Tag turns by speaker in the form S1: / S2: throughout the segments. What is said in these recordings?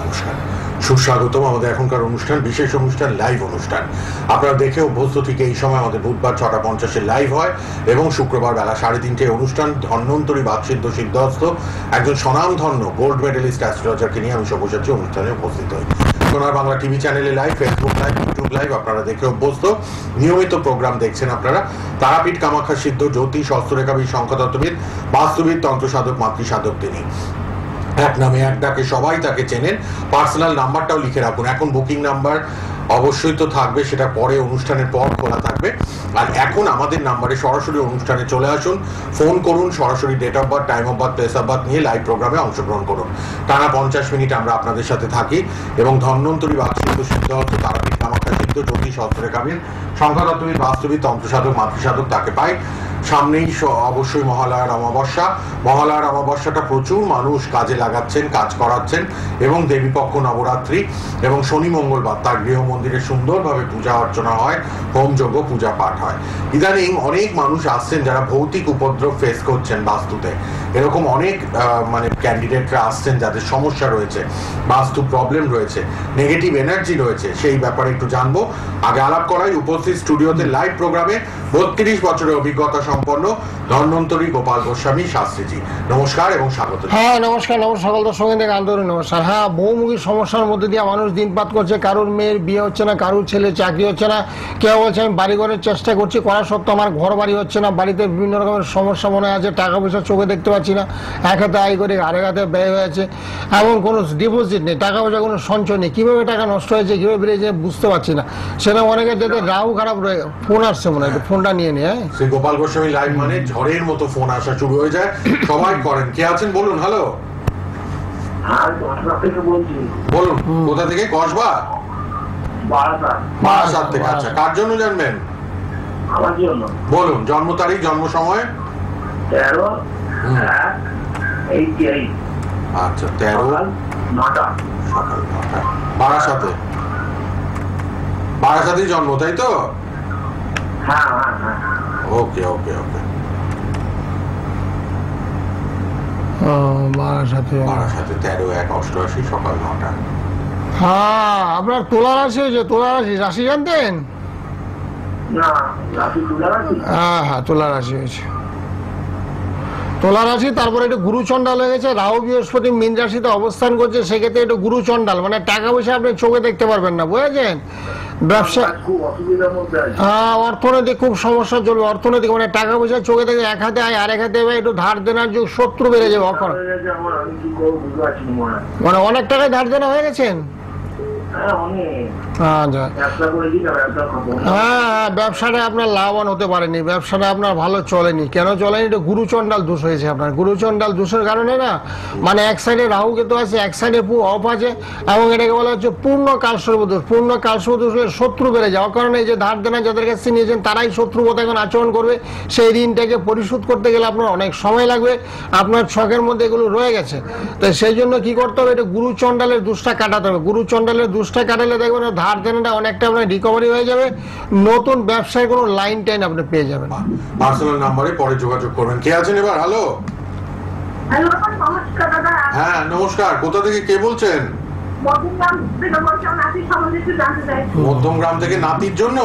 S1: নমস্কার, সুস্বাগতম আমাদের এখনকার অনুষ্ঠান, বিশেষ অনুষ্ঠান, লাইভ অনুষ্ঠান। আপনারা দেখে অভ্যস্ত থেকে এই সময় আমাদের বুধবার 6:50 লাইভ হয় এবং শুক্রবার বেলা 3:30 অনুষ্ঠান। ধন্বন্তরী বাদসিদ্ধ সিদ্ধহস্ত একজন স্বনামধন্য গোল্ড মেডেলিস্ট অ্যাস্ট্রোলজারকে নিয়ে আমি সব্যসাচী অনুষ্ঠানে উপস্থিত হই। সোনার বাংলা টিভি চ্যানেলে live, Facebook live, YouTube live আপনারা দেখে অভ্যস্ত। নিয়মিত প্রোগ্রাম দেখছেন আপনারা। তারাপীঠ, কামাখ্যা সিদ্ধ, জ্যোতিষ, হস্তরেখাবিদ, সংখ্যাতত্ত্ববিদ, বাস্তুবিদ, তন্ত্রসাধক, মাতৃসাধক তিনি। এক নামে এক ডাকে সবাই তাকে চেনেন। পার্সোনাল নাম্বারটাও লিখে রাখুন। এখন বুকিং নাম্বার অবশ্যই তো থাকবে, সেটা পরে অনুষ্ঠানের পর খোলা থাকবে। আর এখন আমাদের নাম্বারে সরাসরি অনুষ্ঠানে চলে আসুন, ফোন করুন, সরাসরি date of birth, time of birth, place of birth নিয়ে লাইভ প্রোগ্রামে অংশগ্রহণ করুন। টানা 50 মিনিট আমরা আপনাদের সাথে থাকি এবং ধন্বন্তরী বাদসিদ্ধ সিদ্ধহস্ত, তারাপীঠ, কামাখ্যা সিদ্ধ, জ্যোতিষ, হস্তরেখাবিদ, সংখ্যাতত্ত্ববিদ, বাস্তুবিদ, তন্ত্রসাধক, মাতৃসাধক তাকে পাই। সামনেই অবশ্যই মহালয়ার অমাবস্যা। মহালয়ার অমাবস্যাটা প্রচুর মানুষ কাজে লাগাচ্ছেন, কাজ করাচ্ছেন এবং দেবীপক্ষ নবরাত্রি এবং শনি মঙ্গলবার তার গৃহ মন্দিরে সুন্দরভাবে পূজা অর্চনা হয়, হোমযজ্ঞ, পূজা পাঠ হয়। ইদানিং অনেক মানুষ আসছেন যারা ভৌতিক উপদ্রব ফেস করছেন বাস্তুতে। এরকম অনেক ক্যান্ডিডেটরা আসছেন যাদের সমস্যা রয়েছে, বাস্তু প্রবলেম রয়েছে, নেগেটিভ এনার্জি রয়েছে। সেই ব্যাপারে একটু জানবো। আগে আলাপ করাই উপস্থিত স্টুডিওতে লাইভ প্রোগ্রামে 32 বছরের অভিজ্ঞতা সম্পন্ন ধন্বন্তরী গোপাল গোস্বামী শাস্ত্রীজি। নমস্কার এবং স্বাগত।
S2: হ্যাঁ, নমস্কার। সকল দর্শকদের থেকে আন্তরিক নমস্কার। হ্যাঁ, বহুমুখী সমস্যার মধ্যে দিয়ে মানুষ দিনপাত করছে। কারোর মেয়ের বিয়ে হচ্ছে না, কারোর ছেলে চাকরি হচ্ছে না, কেউ বলছে আমি বাড়ি ঘরের চেষ্টা করছি, করা সত্ত্বেও আমার ঘর বাড়ি হচ্ছে না, বাড়িতে বিভিন্ন রকমের সমস্যা মনে আছে, টাকা পয়সা চোখে দেখতে পাচ্ছি না, এক হাতে আয় করে আরেক হাতে ব্যয় হয়েছে, এমন কোনো ডিপোজিট নেই, টাকা পয়সা কোনো সঞ্চয় নেই, কীভাবে টাকা নষ্ট হয়েছে, কীভাবে বেড়েছে বুঝতে পারছি না। সেরকম অনেকের যাদের রাহু খারাপ রয়ে ফোন আসছে মনে হয়, ফোনটা নিয়ে নিয়ে।
S1: শ্রী গোপাল গোস্বামী লাইভ মানে ঝড়ের মতো ফোন আসা শুরু হয়ে যায়, সবাই করেন। কে আছেন বলুন? হ্যালো, বলুন কোথা থেকে? কসবা, বারাসাত থেকে। আচ্ছা, কার জন্য জানবেন?
S3: আমার জন্য।
S1: বলুন জন্ম তারিখ, জন্ম সময়।
S3: 13/88।
S1: আচ্ছা, 13
S3: 9টা
S1: সকাল 9টা। বারাসাতে, বারাসাতেই জন্ম, তাই তো?
S3: হ্যাঁ হ্যাঁ হ্যাঁ।
S1: ওকে ওকে ওকে।
S2: বারাসাতে
S1: 13/1/88 সকাল 9টা।
S2: হ্যাঁ, আপনার তুলা রাশি হয়েছে। তুলা রাশি, রাশি জানতেন?
S3: না, রাশি তুলা রাশি।
S2: হ্যাঁ হ্যাঁ, তুলা রাশি হয়েছে। তুলা রাশি, তারপরে একটু গুরুচণ্ডাল হয়ে গেছে। রাহু বৃহস্পতি মীন রাশিতে অবস্থান করছে, সেক্ষেত্রে একটু গুরুচণ্ডাল, মানে টাকা পয়সা আপনি চোখে দেখতে পারবেন না, বুঝেছেন? ব্যবসা,
S3: খুব অসুবিধার মধ্যে আছে।
S2: হ্যাঁ, অর্থনৈতিক খুব সমস্যা চলবে। অর্থনৈতিক মানে টাকা পয়সা চোখে দেখে এক হাতে আয় আরেক হাতে একটু ধার দেনার যুগ, শত্রু বেড়ে যাবে।
S3: আমি কি করবো বুঝতে পারছি না মনে হয়।
S2: মানে অনেক টাকায় ধার দেনা হয়ে গেছেন।
S3: হ্যাঁ, অনেক।
S2: আচ্ছা,
S3: ব্যবসা করেছি না, ব্যবসা খাবো।
S2: হ্যাঁ, ব্যবসাটা আপনার লাভবান হতে পারেনি, ব্যবসাটা আপনার ভালো চলেনি। কেন চলেনি? এটা গুরুচণ্ডাল দোষ হয়েছে আপনার। গুরুচণ্ডাল দোষের কারণে না, মানে এক সাইডে রাহু কেতু আছে, এক সাইডে অফ আছে, এবং এটাকে বলা হচ্ছে পূর্ণ কালসর্প দোষ। পূর্ণ কালসর্প দোষ হলে শত্রু বেড়ে যাওয়ার কারণে এই যে ধার দেনা যাদের কাছে নিয়েছেন তারাই শত্রুর মতো এখন আচরণ করবে। সেই ঋণটাকে পরিশোধ করতে গেলে আপনার অনেক সময় লাগবে, আপনার ছকের মধ্যে এগুলো রয়ে গেছে। তো সেই জন্য কি করতে হবে? এটা গুরুচণ্ডালের দোষটা কাটাতে হবে। গুরুচণ্ডালের দোষটা কাটালে দেখবেন ধার দেনাটা অনেকটা আপনার রিকভারি হয়ে যাবে, নতুন ব্যবসায় কোনো লাইন টাইন আপনি পেয়ে যাবেন।
S1: পার্সোনাল নাম্বারে পরে যোগাযোগ করবেন। কে আছেন এবার? হ্যালো।
S4: হ্যালো, নমস্কার দাদা।
S1: হ্যাঁ নমস্কার, কোথা থেকে কে বলছেন?
S4: মধ্যমগ্রাম থেকে বলছি, নাতির সম্বন্ধে একটু জানতে চাই।
S1: মধ্যমগ্রাম থেকে নাতির জন্য?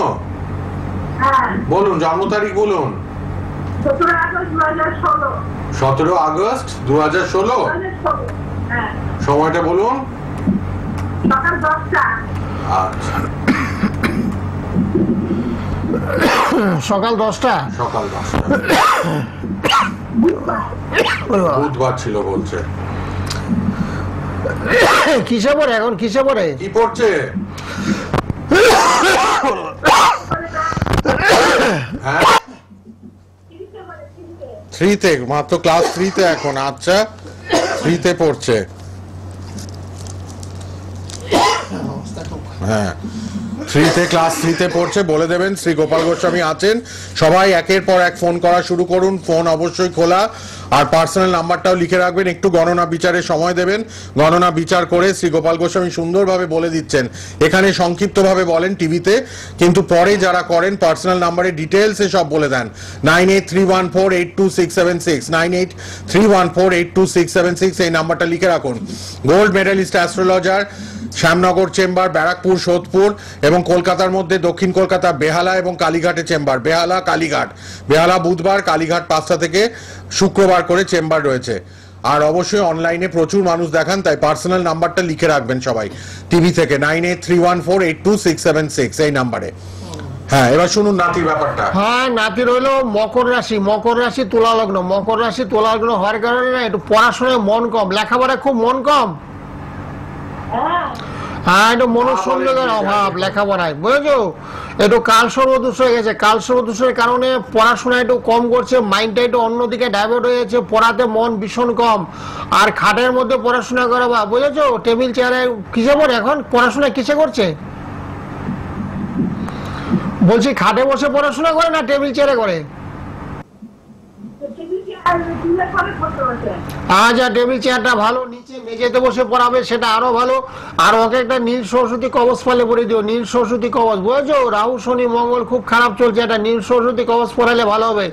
S4: হ্যাঁ,
S1: বলুন জন্ম তারিখ বলুন।
S4: 17 আগস্ট 2016।
S1: 17 আগস্ট 2016।
S4: হ্যাঁ,
S1: সময়টা বলুন।
S4: সকাল 10টা।
S1: আচ্ছা,
S2: সকাল 10টা।
S1: সকাল 10টা, বুধবার ছিল বলছে।
S2: কিসে পড়ে এখন? কিসে পড়ে?
S1: কি পড়ছে? হ্যাঁ, 3-তে, মাত্র ক্লাস 3-তে এখন। আচ্ছা, 3-তে পড়ছে। হ্যাঁ, 3-তে, ক্লাস 3-তে পড়ছে। বলে দেবেন শ্রী গোপাল গোস্বামী আছেন। সবাই একের পর এক ফোন করা শুরু করুন। ফোন অবশ্যই খোলা। আর পার্সোনাল নাম্বারটাও লিখে রাখবেন, একটু গণনা বিচারে সময় দেবেন, গণনা বিচার করে শ্রী গোপাল গোস্বামী সুন্দরভাবে বলে দিচ্ছেন। এখানে সংক্ষিপ্তভাবে বলেন টিভিতে, কিন্তু পরে যারা করেন পার্সোনাল নাম্বারে ডিটেলসে সব বলে দেন। 9831482676, 9831482676 এই নাম্বারটা লিখে রাখুন। Gold medalist astrologer, Shyamnagar chamber, Barrackpore, Sodepur এবং কলকাতার মধ্যে দক্ষিণ কলকাতা বেহালা এবং কালীঘাটে চেম্বার, বেহালা কালীঘাট, বেহালা বুধবার, কালীঘাট 5টা থেকে শুক্রবার করে চেম্বার রয়েছে। আর অবশ্যই অনলাইনে প্রচুর মানুষ দেখান, তাই পার্সোনাল নাম্বারটা লিখে রাখবেন সবাই টিভি থেকে, 9831482676 এই নাম্বারে। হ্যাঁ, এবার শুনুন নাতির ব্যাপারটা।
S2: হ্যাঁ, নাতির হইলো মকর রাশি, মকর রাশি তুলা লগ্ন। মকর রাশি তুলা লগ্ন হওয়ার কারণে না একটু পড়াশোনায় মন কম, লেখাপড়ায় খুব মন কম। হ্যাঁ, একটু মনোসংযোগের অভাব লেখাপড়ায়, বুঝেছো? একটু কাল সর্বদোষ হয়ে গেছে, কাল সর্বদোষের কারণে পড়াশোনা একটু কম করছে, মাইন্ডটা একটু অন্যদিকে ডাইভার্ট হয়ে যাচ্ছে, পড়াতে মন ভীষণ কম। আর খাটের মধ্যে পড়াশোনা করে বা, বুঝেছো? টেবিল চেয়ারে কিসে পড়ে এখন পড়াশোনা কিসে করছে? বলছি খাটে বসে পড়াশোনা করে না টেবিল চেয়ারে করে? আচ্ছা, টেবিল চেয়ারটা ভালো, নিচে মেঝেতে বসে পড়াবে সেটা আরো ভালো। আর ওকে একটা নীল সরস্বতী কবচ পালে পড়ে দিও, নীল সরস্বতী কবচ, বুঝেছো? রাহু শনি মঙ্গল খুব খারাপ চলছে, একটা নীল সরস্বতী কবচ পড়ালে ভালো হবে।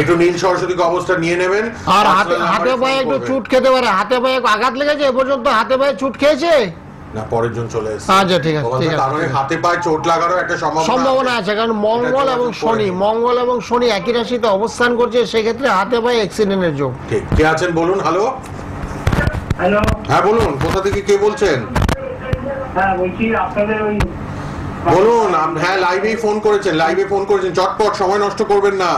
S1: একটু নীল সরস্বতী কবচটা নিয়ে নেবেন।
S2: আর হাতে পায়ে একটু চুট খেতে পারে, হাতে পায়ে আঘাত লেগেছে এ পর্যন্ত? হাতে পায়ে চুট খেয়েছে
S1: না, পরের জন চলে এসেছে।
S2: আচ্ছা, ঠিক আছে, ঠিক আছে।
S1: কারণে হাতে পায়ে চোট লাগারও একটা
S2: সম্ভাবনা আছে, কারণ মঙ্গল এবং শনি, মঙ্গল এবং শনি একই রাশিতে অবস্থান করছে, সেক্ষেত্রে হাতে পায়ে অ্যাক্সিডেন্টের যোগ।
S1: ঠিক। কে আছেন বলুন? হ্যালো।
S3: হ্যালো,
S1: হ্যাঁ বলুন, কোথা থেকে কে বলছেন?
S3: হ্যাঁ বলছি আপনাদের ওই
S1: বলুন। হ্যাঁ, লাইভেই ফোন করেছেন, লাইভে ফোন করেছেন, চটপট, সময় নষ্ট করবেন না।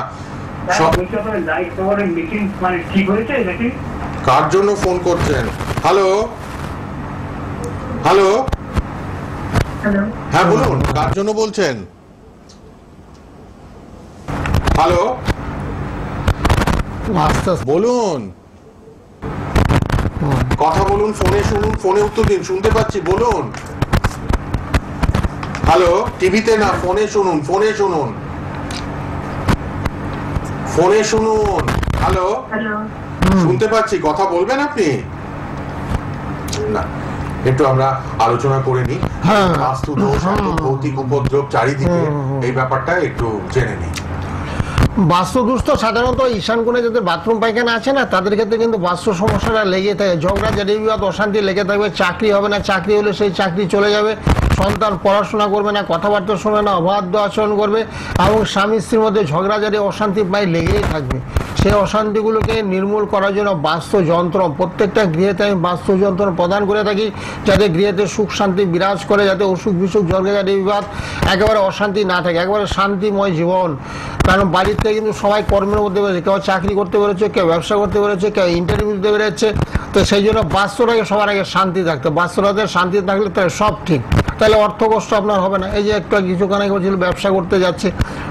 S3: বলছি আপনাদের লাইভ খবরের মিটিং মানে ঠিক হয়েছে নাকি?
S1: কার জন্য ফোন করছেন? Hello, hello. হ্যাঁ বলুন, কার জন্য বলছেন? হ্যালো,
S2: আস্তে আস্তে
S1: বলুন, কথা বলুন, ফোনে শুনুন, ফোনে উত্তর দিন, শুনতে পাচ্ছি, বলুন। হ্যালো, টিভিতে না, ফোনে শুনুন, ফোনে শুনুন, ফোনে শুনুন। হ্যালো, শুনতে পাচ্ছি, কথা বলবেন আপনি? না, একটু আমরা আলোচনা করে নিই। বাস্তু দোষ, ভৌতিক উপদ্রব চারিদিকে, এই ব্যাপারটা একটু জেনে নিই।
S2: বাস্তু দোষ তো সাধারণত ঈশান কোণে যাদের বাথরুম পায়খানা আছে না, তাদের ক্ষেত্রে কিন্তু বাস্তু সমস্যাটা লেগে থাকে, ঝগড়া ঝাড়ি বিবাদ অশান্তি লেগে থাকবে। চাকরি হবে না, চাকরি হলে সেই চাকরি চলে যাবে, সন্তান পড়াশোনা করবে না, কথাবার্তা শোনে না, অবাধ্য আচরণ করবে, এবং স্বামী স্ত্রীর মধ্যে ঝগড়াঝাড়ি অশান্তি প্রায় লেগেই থাকবে। সেই অশান্তিগুলোকে নির্মূল করার জন্য বাস্তু যন্ত্র, প্রত্যেকটা গৃহেতে আমি বাস্তু যন্ত্র প্রদান করে থাকি, যাতে গৃহেতে সুখ শান্তি বিরাজ করে, যাতে অসুখ বিসুখ ঝগড়াঝাড়ি বিবাদ একেবারে অশান্তি না থাকে, একেবারে শান্তিময় জীবন। কারণ বাড়িতে কিন্তু সবাই কর্মের মধ্যে বেরোচ্ছে, কেউ চাকরি করতে বেরোচ্ছে, কেউ ব্যবসা করতে বেরোচ্ছে, কেউ ইন্টারভিউ দিতে বেরোচ্ছে। তো সেই জন্য বাস্তুটাকে সবার আগে শান্তি থাকতে, বাস্তুটাতে শান্তি থাকলে তাহলে সব ঠিক, তাহলে অর্থ কষ্ট আপনার হবে না। এই যে একটা কিছুক্ষণ আগে বলছিল ব্যবসা করতে যাচ্ছে,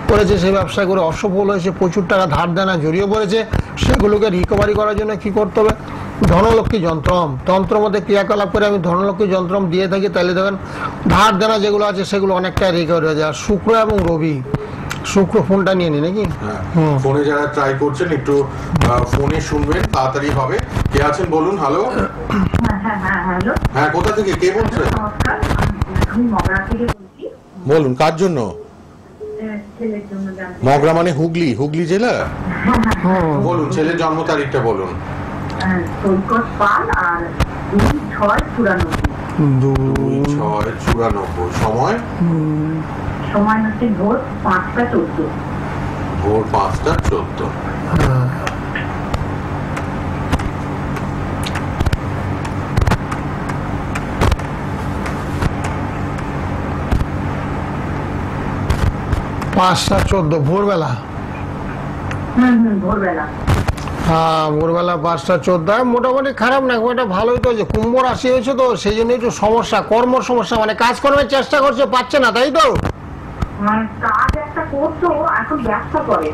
S2: করেছে, সেই ব্যবসা করে অসফল হয়েছে, প্রচুর টাকা ধার দেনা জড়িয়ে পড়েছে, সেগুলোকে রিকভারি করার জন্য কি করতে হবে? ধনলক্ষ্মী যন্ত্রম, তন্ত্রের মধ্যে ক্রিয়াকলাপ করে আমি ধনলক্ষ্মী যন্ত্রম দিয়ে থাকি, তাহলে দেখবেন ধার দেনা যেগুলো আছে সেগুলো অনেকটা রিকভারি হয়ে যায়। আর শুক্র এবং রবি, শুক্র ফোনটা নিয়ে নি নাকি?
S1: ফোনে যারা ট্রাই করছেন একটু ফোনে শুনবেন, তাড়াতাড়ি হবে। কে আছেন বলুন? হ্যালো। হ্যাঁ, কোথা থেকে কে বলছেন? বলুন, কার জন্য? মগরা মানে হুগলি, হুগলি জেলা? বলুন, ছেলের জন্ম তারিখটা বলুন। 2/6/94। সময়?
S4: সময় হচ্ছে ভোর 5টা 14।
S1: ভোর 5টা 14।
S2: পাঁচটা 14 ভোরবেলা।
S4: ভোরবেলা।
S2: হ্যাঁ, ভোরবেলা 5টা 14। মোটামুটি খারাপ না, এটা ভালোই তো। যে কুম্ভ রাশি হয়েছে তো সেই জন্য একটু সমস্যা, কর্ম সমস্যা, মানে কাজকর্মের চেষ্টা করছে, পাচ্ছে না, তাই তো?
S4: কাজ একটা করতো, এখন ব্যবসা করে।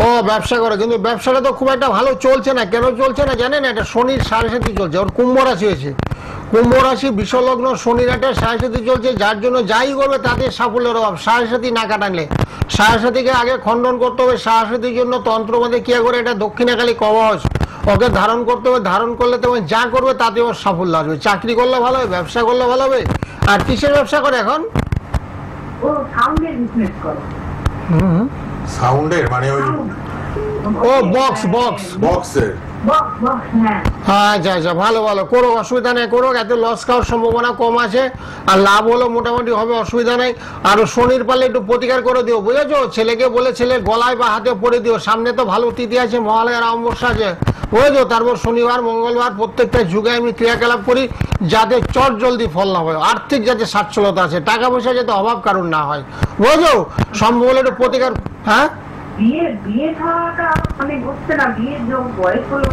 S2: ও, ব্যবসা করে, কিন্তু ব্যবসাটা তো খুব একটা ভালো চলছে না। কেন চলছে না জানেন? এটা শনির 7.5 চলছে, ওর কুম্ভ রাশি হয়েছে, কুম্ভ রাশি বিষলগ্ন, শনির একটা 7.5 চলছে, যার জন্য যাই করবে তাদের সাফল্যের অভাব। 7.5 না কাটালে 7.5কে আগে খণ্ডন করতে হবে। 7.5 জন্য তন্ত্র মধ্যে কি করে, এটা দক্ষিণাকালী কবচ, ওকে ধারণ করতে হবে, ধারণ করলে তুমি যা করবে তাতে ওর সাফল্য আসবে। চাকরি করলে ভালো হবে, ব্যবসা করলে ভালো হবে। আর কিসের ব্যবসা করে এখন?
S4: ও সাউন্ডের বিজনেস করে।
S1: সাউন্ডের মানে ওই
S2: ও বক্সের।
S4: হ্যাঁ
S2: আচ্ছা আচ্ছা, ভালো ভালো করো, অসুবিধা নেই, করো। এতে লস খাওয়ার সম্ভাবনা কম আছে, আর লাভ হলো মোটামুটি হবে, অসুবিধা নেই। আর শনির পালে একটু প্রতিকার করে দিও, বুঝেছো? ছেলেকে বলে ছেলের গলায় বা হাতে পরে দিও। সামনে তো ভালো তিথি আছে, মহালয়ার অমাবস্যা আছে, বুঝেছো? তারপর শনিবার মঙ্গলবার প্রত্যেকটা যুগে আমি ক্রিয়াকলাপ করি যাতে চট জলদি ফল না হয়, আর্থিক যাতে সচ্ছলতা আছে, টাকা পয়সা যাতে অভাব কারণ না হয়, বুঝেছো? সম্ভব হলে একটু প্রতিকার। হ্যাঁ
S4: বিয়ে হওয়াটা মানে বুঝতে না, বিয়ের বয়স হলো।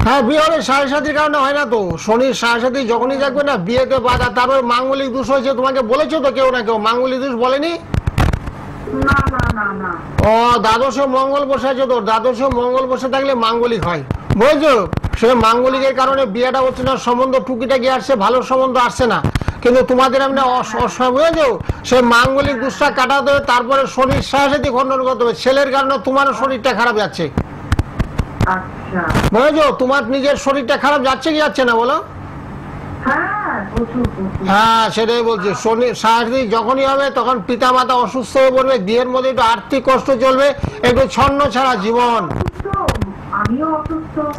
S2: হ্যাঁ, বিয়ে হলে সাড়ে কারণে হয় না তো। শনির সাড়ে যখনই থাকবে না বিয়েতে বাধা। তারপর মাঙ্গলিক দোষ হয়েছে, তোমাকে বলেছো তো কেউ না কেউ? মাঙ্গলিক দোষ বলেনি?
S4: না
S2: ও দ্বাদশে মঙ্গল বসে আছে, তোর দ্বাদশে মঙ্গল বসে থাকলে মাঙ্গলিক হয়, বুঝছো? সে মাঙ্গলিকের কারণে বিয়েটা হচ্ছে না, সম্বন্ধ টুকিটাকি আসছে, ভালো সম্বন্ধ আসছে না। কিন্তু তোমাদের এমনি বুঝেছো, সে মাঙ্গলিক দোষটা কাটাতে হবে। তারপরে শরীর সাথে খণ্ডন করতে হবে। ছেলের কারণে তোমারও শরীরটা খারাপ যাচ্ছে, বুঝেছো? তোমার নিজের শরীরটা খারাপ যাচ্ছে কি যাচ্ছে না বলো? হ্যাঁ, সেটাই বলছি। শনি সারাদিন যখনই হবে তখন পিতা মাতা অসুস্থ হয়ে পড়বে, বিয়ের মধ্যে একটু আর্থিক কষ্ট চলবে, একটু ছন্ন ছাড়া জীবন।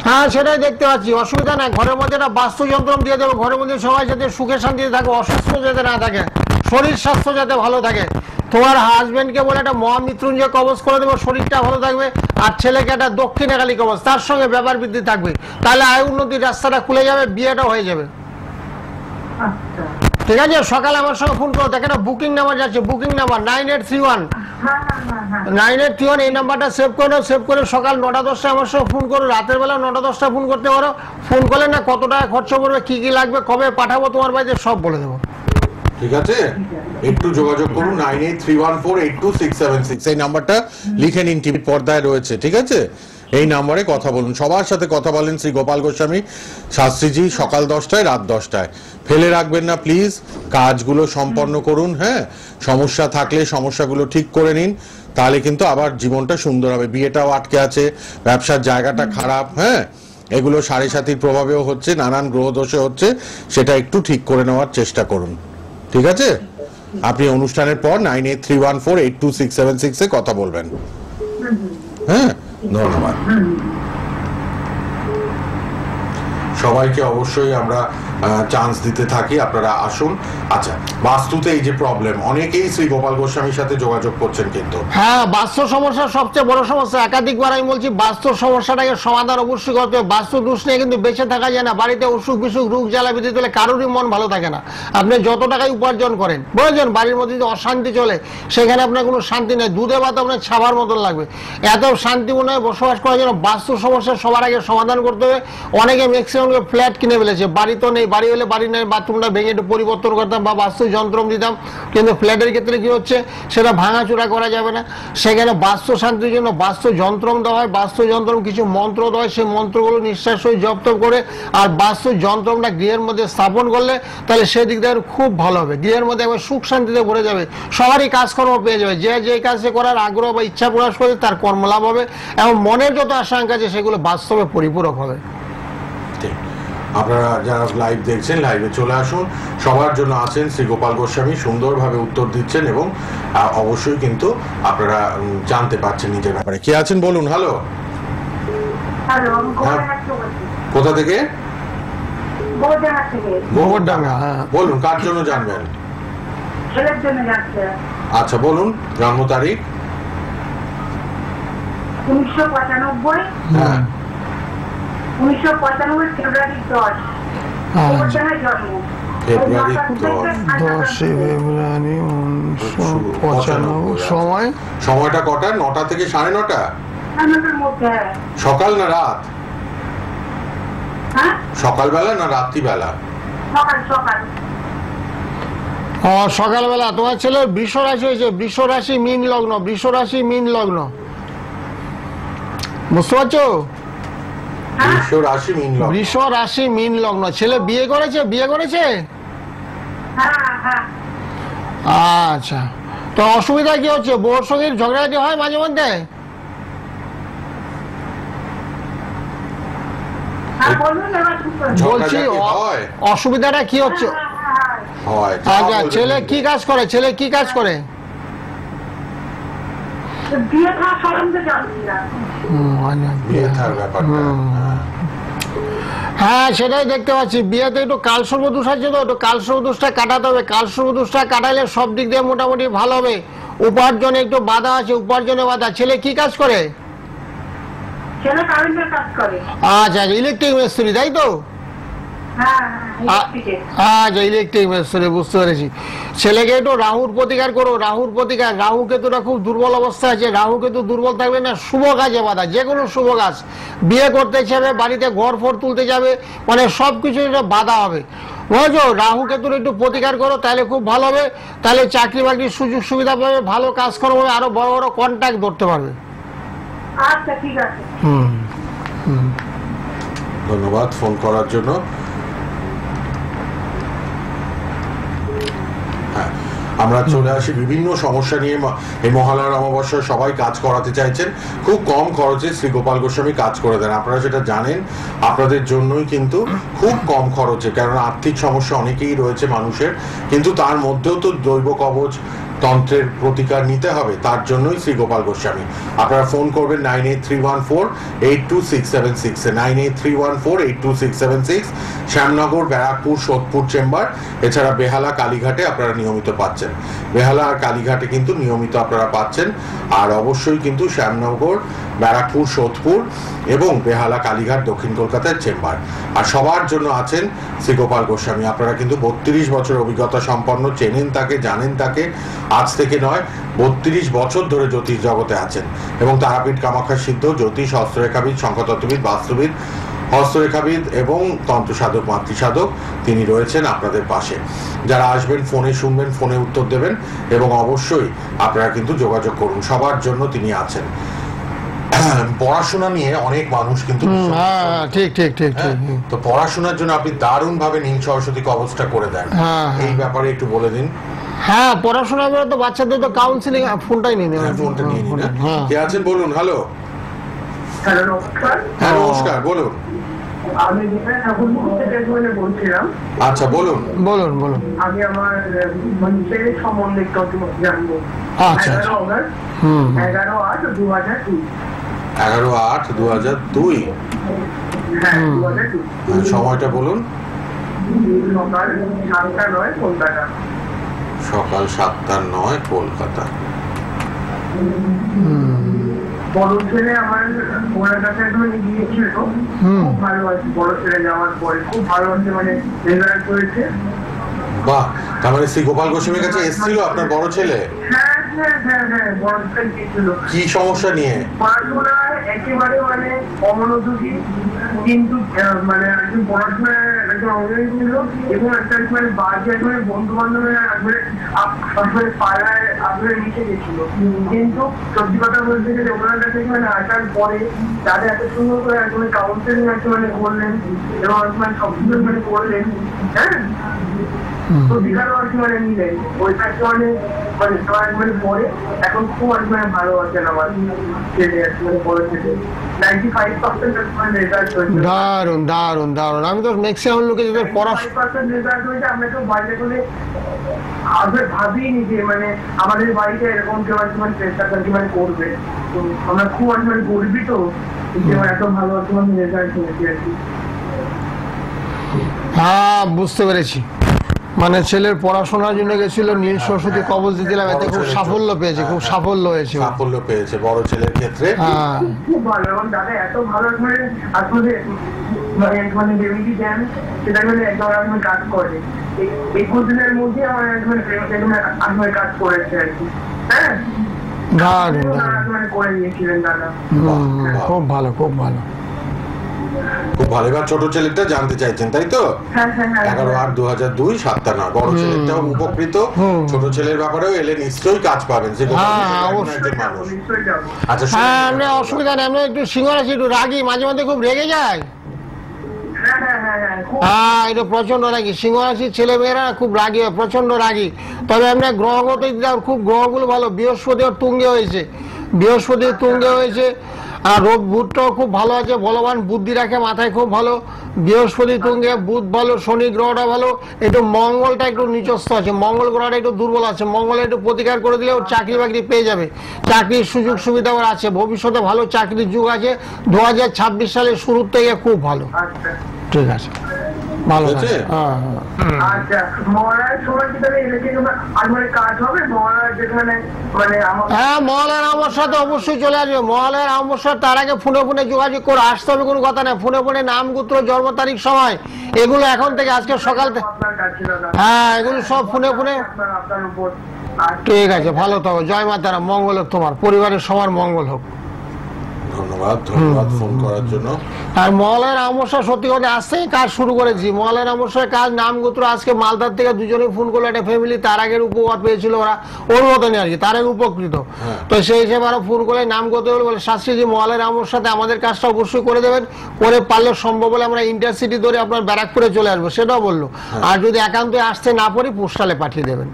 S2: হ্যাঁ, সেটাই দেখতে পাচ্ছি, অসুবিধা নাই। ঘরের মধ্যে একটা বাস্তুযন্ত্র দিয়ে দেবো, ঘরের মধ্যে সবাই যাতে সুখে শান্তিতে থাকে, অসুস্থ যাতে না থাকে, শরীর স্বাস্থ্য যাতে ভালো থাকে। তোমার হাজবেন্ডকে বলে একটা মহামৃত্যুঞ্জয় কবচ করে দেবো, শরীরটা ভালো থাকবে। আর ছেলেকে একটা দক্ষিণাকালী কবচ, তার সঙ্গে ব্যাপার বৃদ্ধি থাকবে, তাহলে আয় উন্নতির রাস্তাটা খুলে যাবে, বিয়েটা হয়ে যাবে। ঠিক আছে, সকালে আমার সঙ্গে ফোন করো। দেখেন বুকিং নাম্বার যাচ্ছে, বুকিং নাম্বার 9831 এই নাম্বারটা সেভ করে নাও। সেভ করে সকাল 9টা-10টায় আমার সঙ্গে ফোন করো। রাতের বেলা 9টা-10টায় ফোন করতে পারো। ফোন করলে না কত টাকা খরচা পড়বে, কি কি লাগবে, কবে পাঠাবো তোমার বাড়িতে, সব বলে দেবো।
S1: ঠিক আছে, একটু যোগাযোগ করুন 9831482676। এই নাম্বারটা লিখে নিন, টিভি পর্দায় রয়েছে। ঠিক আছে, এই নাম্বারে কথা বলুন। সবার সাথে কথা বলেন শ্রী গোপাল গোস্বামী শাস্ত্রীজি, সকাল 10টায় রাত 10টায়। ফেলে রাখবেন না প্লিজ, কাজগুলো সম্পন্ন করুন। হ্যাঁ, সমস্যা থাকলে সমস্যাগুলো ঠিক করে নিন, তাহলে কিন্তু আবার জীবনটা সুন্দর হবে। বিয়েটাও আটকে আছে, ব্যবসার জায়গাটা খারাপ, হ্যাঁ, এগুলো সাড়ে সাতির প্রভাবেও হচ্ছে, নানান গ্রহ দোষে হচ্ছে, সেটা একটু ঠিক করে নেওয়ার চেষ্টা করুন। ঠিক আছে, আপনি অনুষ্ঠানের পর 9831482676 কথা বলবেন। হ্যাঁ, ধন্যবাদ সবাইকে। অবশ্যই আমরা চান্স দিতে থাকি, আপনারা আসুন। আচ্ছা, বাস্তুতে এই যে প্রবলেম, অনেকেই শ্রী গোপাল গোস্বামীর সাথে যোগাযোগ করছেন কিন্তু।
S2: হ্যাঁ, বাস্তু সমস্যা সবচেয়ে বড় সমস্যা। একাধিকবার আমি বলছি, বাস্তু সমস্যাটাকে সমাধান অবশ্যই করতে হবে। বাস্তু দোষ নিয়ে কিন্তু বেঁচে থাকা যায় না। বাড়িতে অসুখ বিসুখ রোগ জ্বালা বিধি তুলে কারোরই মন ভালো থাকে না। আপনি যত টাকাই উপার্জন করেন, বুঝলেন, বাড়ির মধ্যে যদি অশান্তি চলে, সেখানে আপনার কোনো শান্তি নেই। দুধে ভাত আপনার ছাবার মতন লাগবে। এত শান্তিপূর্ণ বসবাস করার জন্য বাস্তু সমস্যা সবার আগে সমাধান করতে হবে। অনেকে ম্যাক্সিমাম ফ্ল্যাট কিনে ফেলেছে, বাড়ি তো নেই, বাড়ি হলে বাড়ি নেই, বাথরুমটা ভেঙে একটু পরিবর্তন করতাম বা বাস্তু যন্ত্র দিতাম। কিন্তু ফ্ল্যাটের ক্ষেত্রে কি হচ্ছে, সেটা ভাঙাচোরা করা যাবে না। সেখানে বাস্তু শান্তির জন্য বাস্তু যন্ত্র দেওয়া হয়। বাস্তু যন্ত্র কিছু মন্ত্র দেওয়া হয়, সেই মন্ত্রগুলো নিঃশ্বাস জপ তপ করে আর বাস্তু যন্ত্রটা গৃহের মধ্যে স্থাপন করলে তাহলে সেদিক দিয়ে খুব ভালো হবে। গৃহের মধ্যে একবার সুখ শান্তিতে ভরে যাবে, সবারই কাজকর্ম পেয়ে যাবে। যে যে কাজে করার আগ্রহ বা ইচ্ছা প্রকাশ করে তার কর্মলাভ হবে, এবং মনের যত আশঙ্কা আছে সেগুলো বাস্তবে পরিপূরক হবে।
S1: আপনারা যারা লাইভ দেখছেন, লাইভে চলে আসুন। সবার জন্য আছেন শ্রী গোপাল গোস্বামী, সুন্দরভাবে উত্তর দিচ্ছেন, এবং অবশ্যই কিন্তু আপনারা জানতে পারছেন নিজের ব্যাপারে। কে আছেন বলুন। হ্যালো, কোথা থেকে?
S2: গোবরডাঙ্গা।
S1: বলুন, কার জন্য জানবেন? আচ্ছা, বলুন জন্ম তারিখ।
S4: 1995।
S1: হ্যাঁ,
S4: 1995 ফেব্রুয়ারি 10।
S1: ফেব্রুয়ারি
S2: 10 ফেব্রুয়ারি 1995। সময়?
S1: সময়টা কটা? 9টা থেকে 9:30? সকাল না রাত? সকালবেলা না রাত্রিবেলা?
S2: সকালবেলা। তোমার ছেলের বৃষ রাশি হয়েছে, বৃষ রাশি মীন লগ্ন, বৃষ রাশি মীন লগ্ন, বুঝতে পারছো? বৃষ রাশি মীন লগ্ন। ছেলে বিয়ে করেছে? বিয়ে করেছে? আচ্ছা, তো অসুবিধা কি হচ্ছে? বউর সঙ্গে ঝগড়াঝাটি হয় মাঝে মধ্যে?
S4: হ্যাঁ বলুন এবার কি করবেন?
S2: বলছি
S1: ঝগড়াঝাটি হয়?
S2: অসুবিধাটা কি হচ্ছে?
S1: হয়
S2: আচ্ছা, ছেলে কি কাজ করে? ছেলে কি কাজ করে?
S4: বিয়ে থাকা সম্বন্ধে জানছি না।
S1: বিয়ে থার ব্যাপারটা, হ্যাঁ।
S2: হ্যাঁ, সেটাই দেখতে পাচ্ছি। বিয়েতে একটু কালসর্প দোষ আছে, তো একটু কালসর্প দোষটা কাটাতে হবে। কালসর্প দোষটা কাটাইলে সব দিক দিয়ে মোটামুটি ভালো হবে। উপার্জনে একটু বাধা আছে, উপার্জনে বাধা। ছেলে কি কাজ করে?
S4: ছেলে কারেন্টের কাজ করে।
S2: আচ্ছা, ইলেকট্রিক মিস্ত্রি, তাই তো?
S4: হ্যাঁ হ্যাঁ ইলেকট্রিকে।
S2: আচ্ছা, ইলেকট্রিক মিস্ত্রি, বুঝতে পেরেছি। ছেলেকে একটু রাহুর প্রতিকার করো, রাহুর প্রতিকার। রাহু কেতুটা খুব দুর্বল অবস্থা আছে। রাহু কেতু দুর্বল থাকবে না, শুভ কাজে বাধা, যে কোনো শুভ কাজ, বিয়ে করতে যাবে, বাড়িতে ঘর ফর তুলতে যাবে, মানে সব কিছু বাধা হবে, বুঝেছো? রাহু কেতুর একটু প্রতিকার করো, তাহলে খুব ভালো হবে। তাহলে চাকরি বাকরির সুযোগ সুবিধা পাবে, ভালো কাজকর্ম হবে, আরো বড় বড় কন্ট্যাক্ট ধরতে পারবে।
S4: আচ্ছা ঠিক আছে।
S1: ধন্যবাদ ফোন করার জন্য। হ্যাঁ, আমরা চলে আসি বিভিন্ন সমস্যা নিয়ে। এই মহালয়ার অমাবস্যায় সবাই কাজ করাতে চাইছেন, খুব কম খরচে শ্রী গোপাল গোস্বামী কাজ করে দেন। আপনারা সেটা জানেন, আপনাদের জন্যই কিন্তু খুব কম খরচে, কারণ আর্থিক সমস্যা অনেকেই রয়েছে মানুষের, কিন্তু তার মধ্যেও তো দৈব কবচ তন্ত্রের প্রতিকার নিতে হবে, তার জন্যই শ্রী গোপাল গোস্বামী। আপনারা ফোন করবেন 9831482676 9831482676। শ্যামনগর, ব্যারাকপুর, সোদপুর চেম্বার, এছাড়া বেহালা, কালীঘাটে আপনারা নিয়মিত পাচ্ছেন। বেহালা আর কালীঘাটে কিন্তু নিয়মিত আপনারা পাচ্ছেন। আর অবশ্যই কিন্তু শ্যামনগর, ব্যারাকপুর, সোদপুর এবং বেহালা, কালীঘাট, দক্ষিণ কলকাতার চেম্বার। আর সবার জন্য আছেন শ্রী গোপাল গোস্বামী। আপনারা কিন্তু 32 বছর অভিজ্ঞতা সম্পন্ন, চেনেন তাকে, জানেন তাকে। আজ থেকে নয়, 32 বছর ধরে জ্যোতিষ জগতে আছেন এবং তারাপীঠ, কামাখ্যা সিদ্ধ, জ্যোতিষ, হস্তরেখাবিদ, সংখ্যাতত্ত্ববিদ, বাস্তুবিদ, হস্তরেখাবিদ এবং তন্ত্রসাধক, মাতৃসাধক, তিনি রয়েছেন আপনাদের পাশে। যারা আসবেন ফোনে শুনবেন, ফোনে উত্তর দেবেন এবং অবশ্যই আপনারা কিন্তু যোগাযোগ করুন, সবার জন্য তিনি আছেন। পড়াশোনা নিয়ে অনেক মানুষ কিন্তু
S2: ঠিক ঠিক ঠিক ঠিক।
S1: তো পড়াশোনার জন্য আপনি দারুণ ভাবে নীল সরস্বতী কবচটা করে দেন, এই ব্যাপারে একটু বলে দিন।
S2: হ্যাঁ, পড়াশোনা করে তো বাচ্চাদের তো কাউন্সিলিং, ফোনটাই নিয়ে নেবেন।
S1: ফোনটা নিয়ে নিন। কে আছেন বলুন। হ্যালো।
S4: হ্যালো নমস্কার।
S1: হ্যাঁ নমস্কার, বলুন।
S4: আমি যেখানে ঠাকুরপুর থেকে বলছিলাম।
S1: আচ্ছা বলুন।
S2: বলুন বলুন।
S4: আমি আমার ছেলের সম্বন্ধে একটু জানবো।
S2: আচ্ছা
S4: 11/8/2002।
S1: 11/8/2002।
S4: হ্যাঁ 2002।
S1: সময়টা বলুন।
S4: সকাল 7:09 কলকাতা।
S1: সকাল 7:09 কলকাতা।
S4: বড় ছেলে আমার ওনার কাছে একদম গিয়েছিল, খুব ভালো আছে। বড় ছেলে যাওয়ার পরে খুব ভালো আছে, মানে রেজাল্ট করেছে।
S1: বাহ, তার মানে শ্রী গোপাল গোস্বামীর কাছে এসেছিল আপনার বড় ছেলে?
S4: হ্যাঁ হ্যাঁ হ্যাঁ হ্যাঁ, বড় ছেলে গিয়েছিল।
S1: কি সমস্যা নিয়ে?
S4: পড়াশোনায় একেবারে মানে অমনোযোগী, কিন্তু মানে একজন পড়াশোনায় একজন অমনোযোগী ছিল এবং একটা মানে বাজে মানে বন্ধু বান্ধবের আসলে পাড়ায় আসলে মিশে গেছিল। কিন্তু সত্যি কথা বলতে গেলে ওনার কাছে মানে আসার পরে তাদের এত সুন্দর করে একজন কাউন্সিলিং আছে মানে করলেন এবং মানে সবকিছু মানে করলেন। হ্যাঁ, তো বিকারও আর কি মানে নিলেন ওইটা মানে মানে মানে পরে এখন খুব আর মানে ভালো আছেন আমার ছেলে, মানে বড় ছেলে 95% মানে রেজাল্ট হয়েছে।
S2: দারুন দারুন দারুন। আমি তো ম্যাক্সিমাম লোকে যাদের পড়াশোনা
S4: রেজাল্ট হয়েছে, আমরা তো বাইরে করে আমরা ভাবিনি যে মানে আমাদের বাড়িতে এরকম কেউ আর কি মানে চেষ্টা করছি মানে করবে। তো আমরা খুব আর মানে গর্বিত যে এত ভালো আর কি মানে রেজাল্ট হয়েছে আর কি।
S2: হ্যাঁ, বুঝতে পেরেছি। মানে ছেলের পড়াশোনার জন্য গেছিল, নীল সরস্বতী কবচ দিয়েছিলাম, এতে খুব সাফল্য পেয়েছে, খুব সাফল্য হয়েছে,
S1: সাফল্য পেয়েছে বড় ছেলের ক্ষেত্রে।
S4: খুব ভালো। এবং দাদা এত ভালো মানে আসলে মানে মানে যেমনি দেন সেটা মানে একদম মানে কাজ করে। 21 দিনের মধ্যে আমার মানে কাজ করেছে আর কি। হ্যাঁ, মানে করে নিয়েছিলেন দাদা।
S2: খুব ভালো খুব ভালো
S1: খুব ভালো। এবার ছোট ছেলেটা জানতে চাইছেন তাই তো? 11/8/2002 7:09। বড় ছেলেটাও উপকৃত, ছোট ছেলের ব্যাপারেও এলে নিশ্চয়ই কাজ পাবেন। আচ্ছা
S2: হ্যাঁ, আমরা অসুবিধা নেই। আমরা একটু সিংহ রাশি, একটু রাগি, মাঝে মাঝে খুব রেগে যায়। হ্যাঁ, এটা প্রচন্ড রাগি। সিংহ রাশির ছেলে মেয়েরা খুব রাগি হয়, প্রচন্ড রাগি। তবে আমরা গ্রহগত খুব গ্রহগুলো ভালো। বৃহস্পতি তুঙ্গে হয়েছে, বৃহস্পতি তুঙ্গে হয়েছে। আর রোগ বুধটাও খুব ভালো আছে, বলবান বুদ্ধি রাখে, মাথায় খুব ভালো, বৃহস্পতি তুঙ্গে, বুধ ভালো, শনি গ্রহটা ভালো, একটু মঙ্গলটা একটু নিচস্থ আছে, মঙ্গল গ্রহটা একটু দুর্বল আছে, মঙ্গল একটু প্রতিকার করে দিলে ওর চাকরি বাকরি পেয়ে যাবে, চাকরির সুযোগ সুবিধা ওর আছে, ভবিষ্যতে ভালো চাকরির যুগ আছে, 2026 সালের শুরুর থেকে খুব ভালো।
S4: আচ্ছা
S2: ঠিক আছে, ভালো আছে।
S4: আচ্ছা, মহারাজ সময় কি তাহলে ইলেকট্রিক আর মানে কাজ হবে মহারাজ যেখানে মানে
S2: হ্যাঁ, মহালয়ার অমাবস্যাতে অবশ্যই চলে আসবে। মহালয়ার অমাবস্যা তার আগে ফোনে ফোনে যোগাযোগ করে আসতে হবে, কোনো কথা নেই। ফোনে ফোনে নাম গোত্র জন্ম তারিখ সময় এগুলো এখন থেকে আজকে সকাল থেকে,
S4: আপনার কাছে দাদা,
S2: হ্যাঁ এগুলো সব ফোনে ফোনে।
S4: আপনার উপর।
S2: ঠিক আছে, ভালো থাকো, জয় মাতারা, মঙ্গল হোক, তোমার পরিবারের সবার মঙ্গল হোক।
S1: ধন্যবাদ ফোন করার জন্য।
S2: আর মহালয়ার অমাবস্যা সত্যি কথা আসতেই কাজ শুরু করেছি। মহালয়ার অমাবস্যার কাজ নাম গোত্র, আজকে মালদার থেকে দুজনে ফোন করলো, একটা ফ্যামিলি তার আগের উপকার পেয়েছিল ওরা, ওর মতনই আর কি, তার আগে উপকৃত। তো সেই হিসেবে আরো ফোন করে নাম গোত্র বলে শাস্ত্রীজি মহালয়ার অমাবস্যাতে আমাদের কাজটা অবশ্যই করে দেবেন, করে পারলে সম্ভব হলে আমরা ইন্টারসিটি ধরে আপনার ব্যারাকপুরে চলে আসবো, সেটাও বললো। আর যদি একান্ত আসতে না পারি পোস্টালে পাঠিয়ে দেবেন।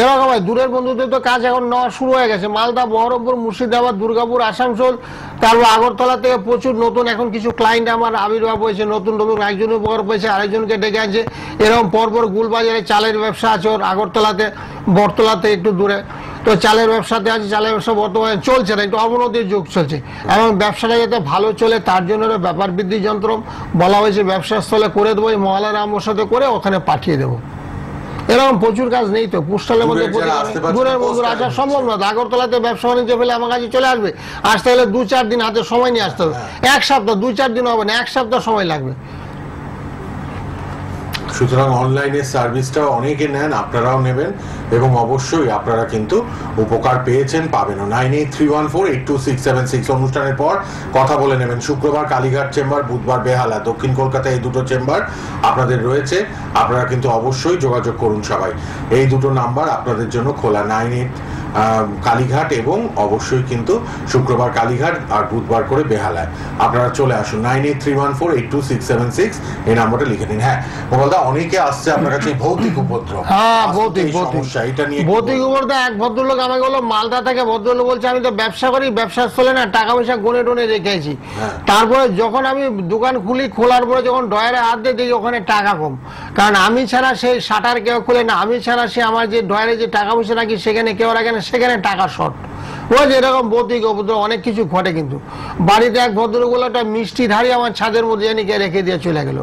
S2: এরকম দূরের বন্ধুদের তো কাজ এখন নেওয়া শুরু হয়ে গেছে, মালদা, বহরমপুর, মুর্শিদাবাদ, দুর্গাপুর, আসানসোল, তারপর আগরতলা থেকে প্রচুর নতুন এখন কিছু ক্লায়েন্ট আমার আবির্ভাব হয়েছে, নতুন নতুন, একজন উপকার পেয়েছে, আরেকজনকে ডেকে আছে। এরকম পরপর গুলবাজারে চালের ব্যবসা আছে ওর, আগরতলাতে, বটতলাতে একটু দূরে, তো চালের ব্যবসাতে আছে। চালের ব্যবসা বর্তমানে চলছে না, একটু অবনতির যুগ চলছে, এবং ব্যবসাটা যাতে ভালো চলে তার জন্য ব্যাপার বৃদ্ধি যন্ত্র বলা হয়েছে ব্যবসা স্থলে করে দেবো, মহালয়ার অমাবস্যাতে করে ওখানে পাঠিয়ে দেবো। এরকম প্রচুর কাজ নেই তো, পোস্টালের মধ্যে দূরের বন্ধুরা আসা সম্ভব না। আগরতলাতে ব্যবসা বাণিজ্য ফেলে আমার কাছে চলে আসবে, আসতে হলে 2-4 দিন হাতে সময় নিয়ে আসতে হবে, 1 সপ্তাহ, 2-4 দিন হবে না, 1 সপ্তাহ সময় লাগবে।
S1: সুতরাং অনলাইনের সার্ভিসটা অনেকে নেন, আপনারাও নেবেন, এবং অবশ্যই আপনারা কিন্তু উপকার পেয়েছেন, পাবেন। 9831482676 অনুষ্ঠানের পর কথা বলে নেবেন। শুক্রবার কালীঘাট চেম্বার, বুধবার বেহালা, দক্ষিণ কলকাতায় এই দুটো চেম্বার আপনাদের রয়েছে, আপনারা কিন্তু অবশ্যই যোগাযোগ করুন সবাই। এই দুটো নাম্বার আপনাদের জন্য খোলা, 98 কালীঘাট এবং অবশ্যই কিন্তু শুক্রবার কালীঘাট আর বুধবার করে বেহালায়। আপনারা চলে আসুন, 9831482676 এই নাম্বারটা লিখে নিন। হ্যাঁ মোবাইলদা, অনেকে আসছে আপনার কাছে ভৌতিক উপদ্রব।
S2: হ্যাঁ, ভৌতিক
S1: সমস্যা, এটা নিয়ে
S2: ভৌতিক উপদ্রব। এক ভদ্রলোক আমাকে বললো মালদা থেকে, ভদ্রলোক বলছে আমি তো ব্যবসা করি, ব্যবসার স্থলে না টাকা পয়সা গনে টনে রেখেছি, তারপরে যখন আমি দোকান খুলি, খোলার পরে যখন ডয়ারে হাত দিয়ে দেখি ওখানে টাকা কম, কারণ আমি ছাড়া সেই শাটার কেউ খুলে না, আমি ছাড়া সে আমার যে ডয়ারে যে টাকা পয়সা রাখি সেখানে কেউ রাখে না, সেখানে টাকা শর্ট। ওই এরকম ভৌতিক উপদ্রব অনেক কিছু ঘটে। কিন্তু বাড়িতে এক ভদ্রলোক বলে একটা মিষ্টির হাড়ি আমার ছাদের মধ্যে এনে রেখে দিয়ে চলে গেল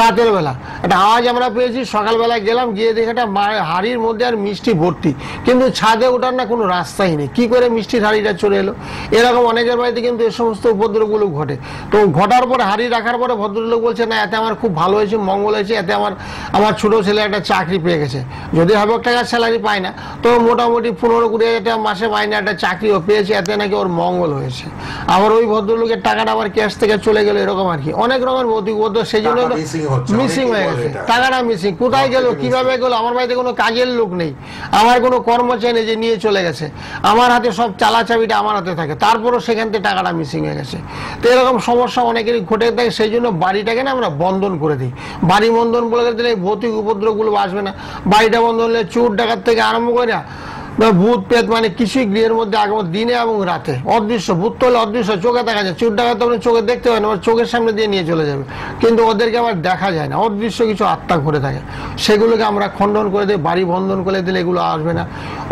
S2: রাতের বেলা, একটা আওয়াজ আমরা পেয়েছি, সকালবেলা গেলাম, গিয়ে দেখে একটা হাড়ির মধ্যে আর মিষ্টি ভর্তি, কিন্তু ছাদে ওঠার না কোনো রাস্তাই নেই, কি করে মিষ্টির হাড়িটা চলে এলো। এরকম অনেকের বাড়িতে কিন্তু এই সমস্ত উপদ্রবগুলো ঘটে। তো ঘটার পরে হাড়ি রাখার পরে ভদ্রলোক বলছে না এতে আমার খুব ভালো হয়েছে, মঙ্গল হয়েছে, এতে আমার ছোট ছেলে একটা চাকরি পেয়ে গেছে, যদি 1,000 টাকা স্যালারি পায় না তো মোটামুটি 15-20 টাকা মাসে মাইনে একটা চাকরিও পেয়েছে, এতে নাকি ওর মঙ্গল হয়েছে। আবার ওই ভদ্রলোকের টাকাটা আবার ক্যাশ থেকে চলে গেল, এরকম আর কি অনেক রকমের ভৌতিক উপদ্রব। সেই জন্য মিসিং হয়ে গেছে, টাকাটা মিসিং, কোথায় গেল, কিভাবে গেল, আমার বাড়িতে কোনো কাজের লোক নেই, আমার কোনো কর্মচারী নেই যে নিয়ে চলে গেছে, আমার হাতে সব চালা চাবিটা আমার হাতে থাকে, তারপরও সেখান থেকে টাকাটা মিসিং হয়ে গেছে। তো এরকম সমস্যা অনেকেরই ঘটে থাকে, সেই জন্য বাড়িটাকে না আমরা বন্ধন করে দিই। বাড়ি বন্ধন বলে দিলে এই ভৌতিক উপদ্রবগুলো আসবে না। বাড়িটা বন্ধন হলে চোর ডাকাত থেকে আরম্ভ করে ভূত প্রেত মানে কিছুই গৃহের মধ্যে আগমন, দিনে এবং রাতে অদৃশ্য। ভূত তো হলে অদৃশ্য, চোখে দেখা যায়, চোর ডাকাত আপনি চোখে দেখতে পারেন, আবার চোখের সামনে দিয়ে নিয়ে চলে যাবে, কিন্তু ওদেরকে আবার দেখা যায় না, অদৃশ্য কিছু আত্মা ঘুরে থাকে, সেগুলোকে আমরা খণ্ডন করে দিই, বাড়ি বন্ধন করে দিলে এগুলো আসবে না।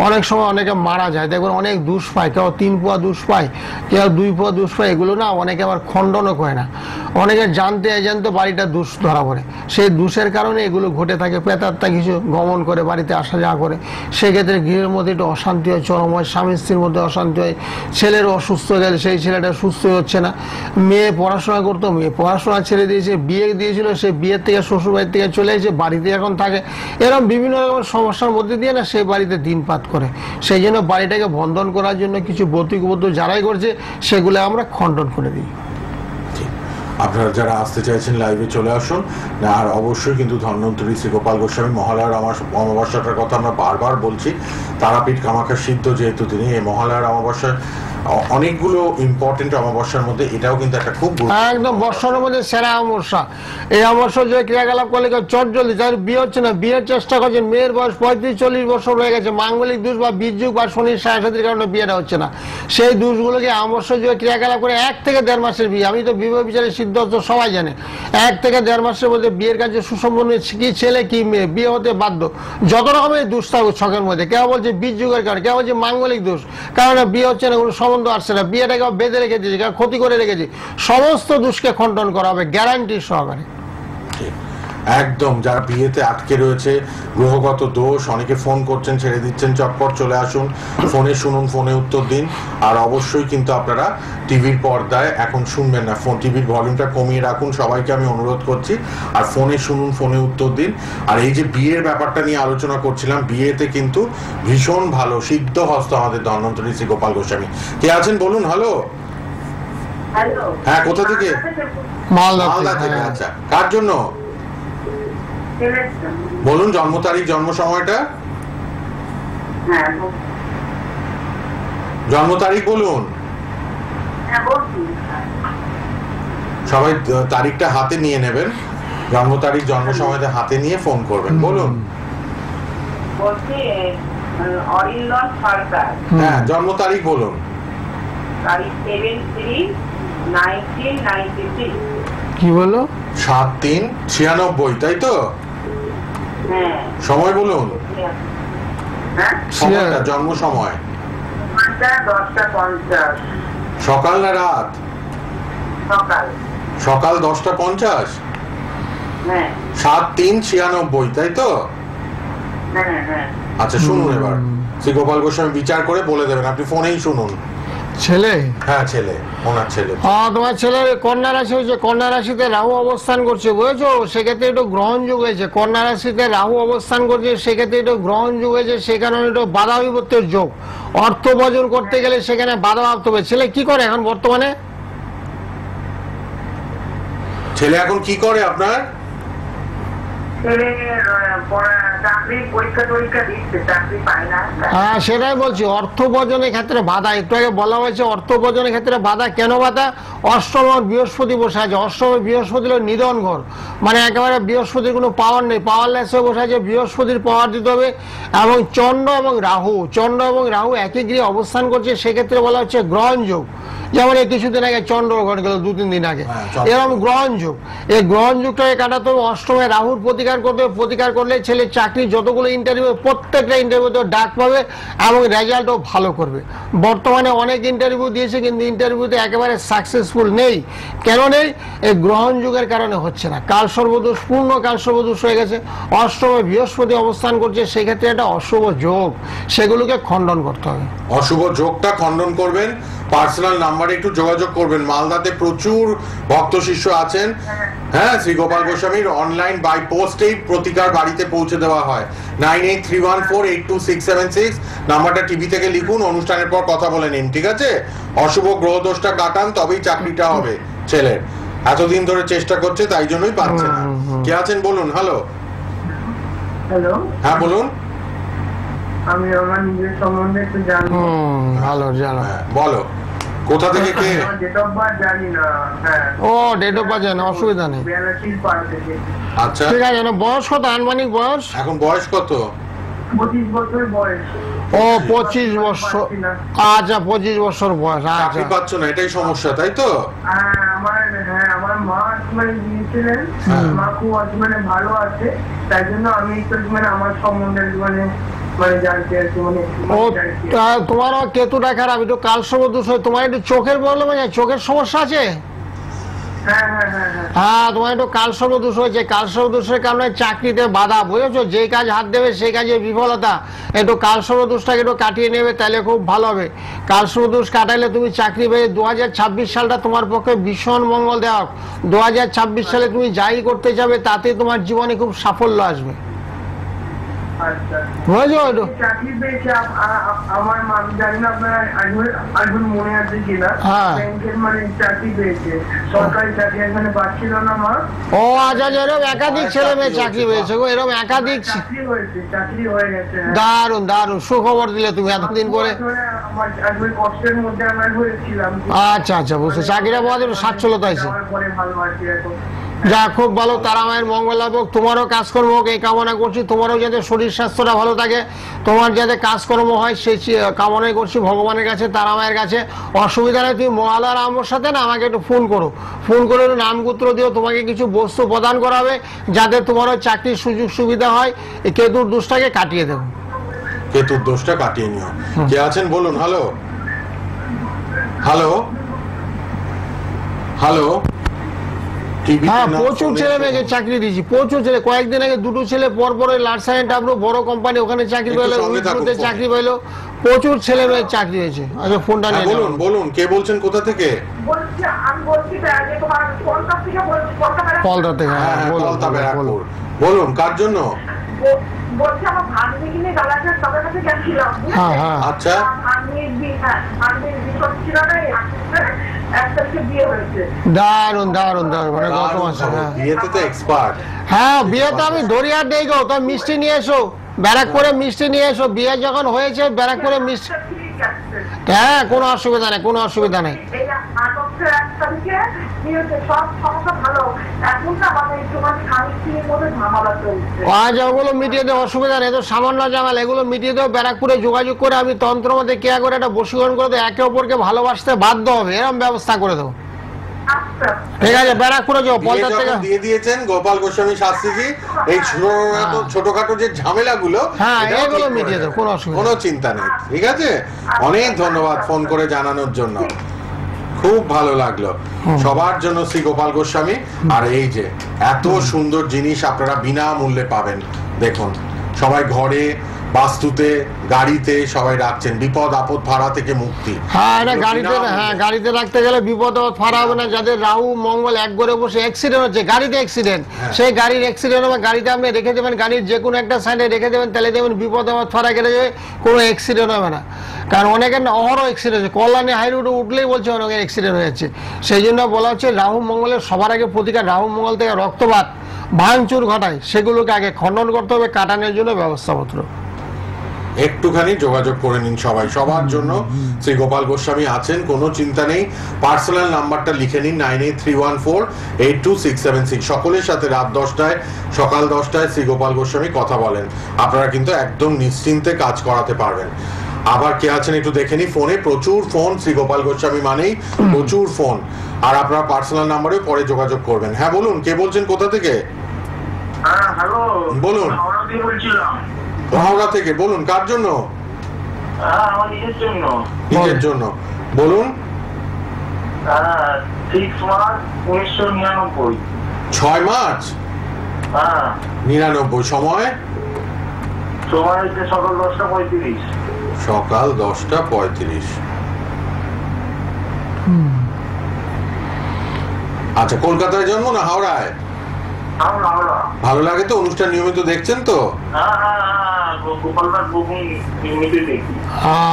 S2: অনেক সময় অনেকে মারা যায়, দেখবেন অনেক দুষ পায়, কেউ 3 পোয়া দুষ পায়, কেউ 2 পোয়া দুষ পায়, এগুলো না অনেকে আবার খণ্ডনও করে না, অনেকে জানতে অজান্তে বাড়িটা দুষ ধরা পড়ে, সেই দুষের কারণে এগুলো ঘটে থাকে। প্রেতাত্মা কিছু গমন করে বাড়িতে আসা যাওয়া করে, সেক্ষেত্রে গৃহের মধ্যে একটু অশান্তি হয়, চরম হয়, স্বামী স্ত্রীর মধ্যে অশান্তি হয়, ছেলের অসুস্থ হয়ে গেলে সেই ছেলেটা সুস্থ হচ্ছে না, মেয়ে পড়াশোনা করতো, মেয়ে পড়াশোনা ছেড়ে দিয়েছে, বিয়ে দিয়েছিল, সে বিয়ের থেকে শ্বশুর বাড়ির থেকে চলে এসে বাড়িতে এখন থাকে, এরকম বিভিন্ন রকমের সমস্যার মধ্যে দিয়ে না সেই বাড়িতে দিনপাত করে। সেই জন্য বাড়িটাকে বন্ধন করার জন্য কিছু ভৌতিক উপদ্রব যারাই করছে সেগুলো আমরা খণ্ডন করে দিই।
S1: আপনারা যারা আসতে চাইছেন লাইভে চলে আসুন। আর অবশ্যই কিন্তু ধন্বন্তরী শ্রী গোপাল গোস্বামী মহালয়ার অমাবস্যাটার কথা আমরা বারবার বলছি, তারাপীঠ কামাখ্যা সিদ্ধ যেহেতু তিনি, এই মহালয়ার অমাবস্যায় অনেকগুলো ইম্পর্টেন্ট অমাবস্যার মধ্যে এটাও কিন্তু একটা খুব
S2: একদম বর্ষণের মধ্যে সেরা অমাবস্যা। এই অমাবস্যা যে ক্রিয়াকলাপ করলে চট জলদি যাদের বিয়ে হচ্ছে না, বিয়ের চেষ্টা করছেন, মেয়ের বয়স 35-40 বছর হয়ে গেছে, মাঙ্গলিক দোষ বা বীর্যুক বা শনির সাড়ে কারণে বিয়েটা হচ্ছে না, সেই দোষগুলোকে অমাবস্যা যে ক্রিয়াকলাপ করে 1 থেকে 1.5 মাসের বিয়ে, আমি তো বিবাহ বিচারের সিদ্ধান্ত সবাই জানে, 1 থেকে 1.5 মাসের মধ্যে বিয়ের কাছে সুসম্পন্ন, কি ছেলে কি মেয়ে বিয়ে হতে বাধ্য। যত রকমের দোষ থাকবে ছকের মধ্যে, কেউ বলছে বীর্যুকের কারণে, কেউ বলছে মাঙ্গলিক দোষ কারণে বিয়ে হচ্ছে না, কোনো সম্বন্ধ আসছে না, বিয়েটাকে বেঁধে রেখে দিয়েছে, কেউ ক্ষতি করে রেখেছে, সমস্ত দোষকে খণ্ডন করা হবে গ্যারান্টি সহকারে।
S1: একদম যারা বিয়েতে আটকে রয়েছে, গ্রহগত দোষ, অনেকে ফোন করছেন ছেড়ে দিচ্ছেন, চটপট চলে আসুন, ফোনে শুনুন, ফোনে উত্তর দিন। আর অবশ্যই কিন্তু আপনারা টিভির পর্দায় এখন শুনবেন না, ফোন টিভির ভলিউমটা কমিয়ে রাখুন, সবাইকে আমি অনুরোধ করছি, আর ফোনে শুনুন, ফোনে উত্তর দিন। আর এই যে বিয়ের ব্যাপারটা নিয়ে আলোচনা করছিলাম, বিয়েতে কিন্তু ভীষণ ভালো সিদ্ধ হস্ত আমাদের ধন্বন্তরী শ্রী গোপাল গোস্বামী। কে আছেন বলুন? হ্যালো, হ্যাঁ, কোথা থেকে? মালদা থেকে। আচ্ছা, কার জন্য বলুন? জন্ম তারিখ, জন্ম সময়টা, জন্ম তারিখ বলুন। সবাই তারিখটা হাতে নিয়ে নেবেন, জন্ম তারিখ জন্ম সময়টা হাতে নিয়ে ফোন করবেন। বলুন। হ্যাঁ, জন্ম তারিখ বলুন।
S3: 7/3/1996।
S2: কি বলো?
S1: 7/3/96, তাই তো? সময় বলুন, সময়টা, জন্ম সময়।
S4: 10:50।
S1: সকাল না রাত?
S4: সকাল।
S1: সকাল 10:50। 7/3/96, তাই তো? আচ্ছা, শুনুন এবার শ্রী গোপাল গোস্বামী বিচার করে বলে দেবেন, আপনি ফোনেই শুনুন।
S2: ছেলে?
S1: হ্যাঁ, ছেলে, ওনার ছেলে।
S2: তোমার ছেলের কন্যা রাশি হয়েছে, কন্যা রাশিতে রাহু অবস্থান করছে, বুঝেছো? সেক্ষেত্রে একটু গ্রহণ যুগ হয়েছে, কন্যা রাশিতে রাহু অবস্থান করছে, সেক্ষেত্রে একটু গ্রহণ যুগ হয়েছে, সে কারণে একটু বাধা বিপত্তির যোগ, অর্থ বর্জন করতে গেলে সেখানে বাধা ভাবতে হবে। ছেলে কি করে এখন বর্তমানে?
S1: ছেলে এখন কি করে আপনার?
S2: হ্যাঁ, সেটাই বলছি, অর্থ বর্জনের ক্ষেত্রে বাধা। একটু আগে বলা হয়েছে অর্থ বর্জনের ক্ষেত্রে বাধা। কেন বাধা? অষ্টম বৃহস্পতি বসে আছে, অষ্টম বৃহস্পতি হলো নিধন ঘর, মানে একেবারে বৃহস্পতির কোনো পাওয়ার নেই, পাওয়ারলেস হয়ে বসে আছে, বৃহস্পতির পাওয়ার দিতে হবে। এবং চন্দ্র এবং রাহু একই গৃহে অবস্থান করছে, সেক্ষেত্রে বলা হচ্ছে গ্রহণ যোগ। যেমন এই কিছুদিন আগে চন্দ্র ঘটে গেল, 2-3 দিন আগে, এরকম গ্রহণ যুগ। এই গ্রহণ যুগটাকে কাটাতে হবে, অষ্টমে রাহুর প্রতিকার করতে হবে, প্রতিকার করলে ছেলে চাকরি যতগুলো ইন্টারভিউ, প্রত্যেকটা ইন্টারভিউতে ডাক পাবে এবং রেজাল্টও ভালো করবে। বর্তমানে অনেক ইন্টারভিউ দিয়েছে, কিন্তু ইন্টারভিউতে একেবারে সাকসেসফুল নেই। কেন নেই? এই গ্রহণ যুগের কারণে হচ্ছে না, কাল সর্বদোষ, পূর্ণ কাল সর্বদোষ হয়ে গেছে, অষ্টমে বৃহস্পতি অবস্থান করছে, সেক্ষেত্রে একটা অশুভ যোগ, সেগুলোকে খণ্ডন করতে হবে।
S1: অশুভ যোগটা খণ্ডন করবেন, পার্সোনাল নাম্বারে একটু যোগাযোগ করবেন। মালদাতে প্রচুর ভক্ত শিষ্য আছেন। হ্যাঁ, শ্রী গোপাল গোস্বামীর অনলাইন বাই পোস্টেই প্রতিকার বাড়িতে পৌঁছে দেওয়া হয়। 9831482676 নাম্বারটা টিভি থেকে লিখুন, অনুষ্ঠানের পর কথা বলে নিন, ঠিক আছে? অশুভ গ্রহ দোষটা কাটান, তবেই চাকরিটা হবে ছেলের। এতদিন ধরে চেষ্টা করছে, তাই জন্যই পাচ্ছে না। কে আছেন বলুন? হ্যালো।
S4: হ্যালো,
S1: হ্যাঁ বলুন।
S4: আমি আমার নিজের সম্বন্ধে একটু জানবো।
S2: ভালো জানো,
S1: বলো কোথা থেকে, কে?
S4: ডেট অফ বার্থ জানি না।
S2: ও, ডেট অফ বার্থ জানো, অসুবিধা নেই।
S4: 82 পার থেকে।
S1: আচ্ছা,
S2: ঠিক আছে। বয়স কত, আনুমানিক বয়স?
S1: এখন বয়স কত?
S4: 25 বছর বয়স।
S2: ও, 25 বছর। আচ্ছা, 25 বছর বয়স।
S1: চাকরি
S2: আচ্ছা,
S1: পাচ্ছ না, এটাই সমস্যা, তাই তো?
S4: আমার মা মানে গিয়েছিলেন, মা খুব মানে ভালো আছে, তাই জন্য আমি একটু মানে আমার সম্বন্ধে মানে জানতে আর কি, মানে
S2: ও তোমারও কেতুটা খারাপ, একটু কালসর্প দোষ হয়, তোমার একটু চোখের প্রবলেম আছে, চোখের সমস্যা আছে। হ্যাঁ, তোমার একটু কালসর্প দোষ হয়েছে, কালসর্প দোষের কারণে চাকরিতে বাধা, বুঝেছো? যে কাজ হাত দেবে সেই কাজে বিফলতা। একটু কালসর্প দোষটাকে একটু কাটিয়ে নেবে, তাহলে খুব ভালো হবে। কালসর্প দোষ কাটাইলে তুমি চাকরি পেয়ে 2026 সালটা তোমার পক্ষে ভীষণ মঙ্গলদায়ক। 2026 সালে তুমি যাই করতে যাবে, তাতে তোমার জীবনে খুব সাফল্য আসবে।
S4: আচ্ছা
S2: বুঝেছো একটু
S4: চাকরি পেয়েছে আমার মা, জানি না আপনার এখন মনে আছে কিনা,
S2: হ্যাঁ।
S4: ব্যাংকের মানে চাকরি পেয়েছে, সরকারি চাকরি, এখানে পাচ্ছিল না মা।
S2: ও আচ্ছা আচ্ছা, এরকম একাধিক ছেলে মেয়ে চাকরি পেয়েছে গো, এরকম একাধিক
S4: চাকরি হয়েছে, চাকরি হয়ে গেছে।
S2: দারুণ দারুণ সুখবর দিলে তুমি এতদিন পরে।
S4: আমার আসলে কষ্টের মধ্যে আমরা হয়েছিলাম।
S2: আচ্ছা আচ্ছা বুঝতে, চাকরিটা পাওয়া যাবে স্বাচ্ছলতা হয়েছে।
S4: আমার পরে ভালো আছি এখন।
S2: যা খুব ভালো, তারা মায়ের মঙ্গল লাভ হোক, তোমারও কাজকর্ম হোক এই কামনা করছি, তোমারও যাতে শরীর স্বাস্থ্যটা ভালো থাকে, তোমার যাতে কাজকর্ম হয় সেই কামনাই করছি ভগবানের কাছে, তারা মায়ের কাছে। অসুবিধা নেই, তুমি মহালয়ার আমার সাথে না আমাকে একটু ফোন করো, ফোন করে একটু নামগুত্র দিও, তোমাকে কিছু বস্তু প্রদান করা হবে যাতে তোমারও চাকরির সুযোগ সুবিধা হয়, এই কেতুর দোষটাকে কাটিয়ে দেবো।
S1: কেতুর দোষটা কাটিয়ে নিও। কে আছেন বলুন? Hello hello hello.
S2: হ্যাঁ, প্রচুর ছেলে মেয়েকে চাকরি দিয়েছি, প্রচুর ছেলে। কয়েকদিন আগে দুটো ছেলে পর পর লার্সাইন টাবরো বড় কোম্পানি ওখানে চাকরি পেলো, উইপ্রোতে চাকরি পেলো, প্রচুর ছেলে মেয়ের চাকরি হয়েছে। আচ্ছা ফোনটা নিয়ে
S1: বলুন বলুন, কে বলছেন, কোথা থেকে?
S4: আমি বলছি যে তোমার কলকাতা থেকে বলছি,
S2: কলকাতা থেকে।
S1: হ্যাঁ,
S2: হ্যাঁ বলুন
S1: কলতা ব্যারাকপুর।
S2: বলুন।
S1: বলুন কার জন্য?
S4: বলছি আমার ভাগ্নি কিনে গালাঘাট সবার কাছে গেছিলাম।
S2: হ্যাঁ হ্যাঁ
S1: আচ্ছা
S4: ভাগ্নির বিপদ ছিল না, এক তারিখে বিয়ে হয়েছে।
S2: দারুন দারুন দারুন, মানে গত মাসে। হ্যাঁ
S1: বিয়েতে তো এক্সপার্ট।
S2: হ্যাঁ, বিয়েতে আমি দরিয়ার দেই গো, তো মিষ্টি নিয়ে এসো, ব্যারাকপুরে মিষ্টি নিয়ে এসো। বিয়ে যখন হয়েছে ব্যারাকপুরে মিষ্টি।
S4: ঠিক আছে,
S2: হ্যাঁ কোনো অসুবিধা নেই, কোনো অসুবিধা নেই।
S4: এই আগস্টের 1 তারিখে বিয়ে হয়েছে, সব সমস্যা ভালো। এখন না মানে একটু মানে স্বামী-স্ত্রীর মধ্যে ঝামেলা চলছে।
S2: আজ ওগুলো মিটিয়ে দেওয়া অসুবিধা নেই, তো সামান্য ঝামেলা, এগুলো মিটিয়ে দেবো। ব্যারাকপুরে যোগাযোগ করে আমি তন্ত্র মধ্যে কেয়া করে একটা বশীকরণ করে দেবো, একে অপরকে ভালোবাসতে বাধ্য হবে, এরকম ব্যবস্থা করে দেবো।
S4: আচ্ছা
S2: ঠিক আছে, ব্যারাকপুরে যাও, পঞ্চায়েত থেকে।
S1: দিয়ে দিয়েছেন গোপাল গোস্বামী শাস্ত্রীজি, এই ছোটখাটো যে ঝামেলাগুলো,
S2: হ্যাঁ,
S1: এটাও ঠিক
S2: এগুলো
S1: করে
S2: মিটিয়ে
S1: দেবেন।
S2: দেবো, কোনো অসুবিধা
S1: কোনো চিন্তা নেই, ঠিক আছে। অনেক ধন্যবাদ ফোন করে জানানোর জন্য, খুব ভালো লাগলো। সবার জন্য শ্রী গোপাল গোস্বামী। আর এই যে এত সুন্দর জিনিস আপনারা বিনামূল্যে পাবেন, দেখুন সবাই ঘরে, বাস্তুতে, গাড়িতে সবাই রাখছেন, বিপদ আপদ ফাড়া থেকে মুক্তি।
S2: হ্যাঁ এটা গাড়িতে, হ্যাঁ গাড়িতে রাখতে গেলে বিপদ ফাড়া হবে না। যাদের রাহু মঙ্গল এক ঘরে বসে অ্যাক্সিডেন্ট হচ্ছে, গাড়িতে অ্যাক্সিডেন্ট, সেই গাড়ির অ্যাক্সিডেন্ট হবে, গাড়িতে আপনি রেখে দেবেন, গাড়ির যে কোনো একটা সাইডে রেখে দেবেন, তাহলে দেবেন বিপদ আপদ ফাড়া কেটে যাবে, কোনো অ্যাক্সিডেন্ট হবে না। কারণ অনেকের না অহরহ অ্যাক্সিডেন্ট হচ্ছে, কল্যাণী হাই রোডে উঠলেই বলছে অনেকের অ্যাক্সিডেন্ট হয়ে যাচ্ছে। সেই জন্য বলা হচ্ছে রাহু মঙ্গলের সবার আগে প্রতিকার, রাহু মঙ্গল থেকে রক্তপাত ভাঙচুর ঘটায় সেগুলোকে আগে খণ্ডন করতে হবে, কাটানোর জন্য ব্যবস্থাপত্র।
S1: একটুখানি যোগাযোগ করে নিন সবাই, সবার জন্য শ্রী গোপাল গোস্বামী আছেন, কোনো চিন্তা নেই। পার্সোনাল নাম্বারটা লিখে নিন 9831482676। সকলের সাথে রাত 10টায় সকাল 10টায় শ্রী গোপাল গোস্বামী কথা বলেন, আপনারা কিন্তু একদম নিশ্চিন্তে কাজ করাতে পারবেন। আবার কে আছেন একটু দেখে নি, ফোনে প্রচুর ফোন, শ্রী গোপাল গোস্বামী মানেই প্রচুর ফোন। আর আপনারা পার্সোনাল নাম্বারে পরে যোগাযোগ করবেন। হ্যাঁ বলুন, কে বলছেন, কোথা থেকে?
S4: হ্যাঁ হ্যালো
S1: বলুন।
S4: হাওড়া থেকে বলছিলাম।
S1: হাওড়া থেকে, বলুন কার জন্য?
S4: হ্যাঁ আমার নিজের জন্য।
S1: নিজের জন্য বলুন।
S4: 6 মার্চ 1999।
S1: 6 মার্চ
S4: হ্যাঁ
S1: 99। সময়?
S4: সময় হচ্ছে সকাল 10:35।
S1: সকাল 10:35। আচ্ছা, কলকাতায় জন্ম না হাওড়ায়?
S4: হাওড়া হাওড়া।
S1: ভালো লাগে তো অনুষ্ঠান নিয়মিত দেখছেন তো?
S4: হ্যাঁ হ্যাঁ হ্যাঁ গোপালদার বহু নিয়মিত দেখি।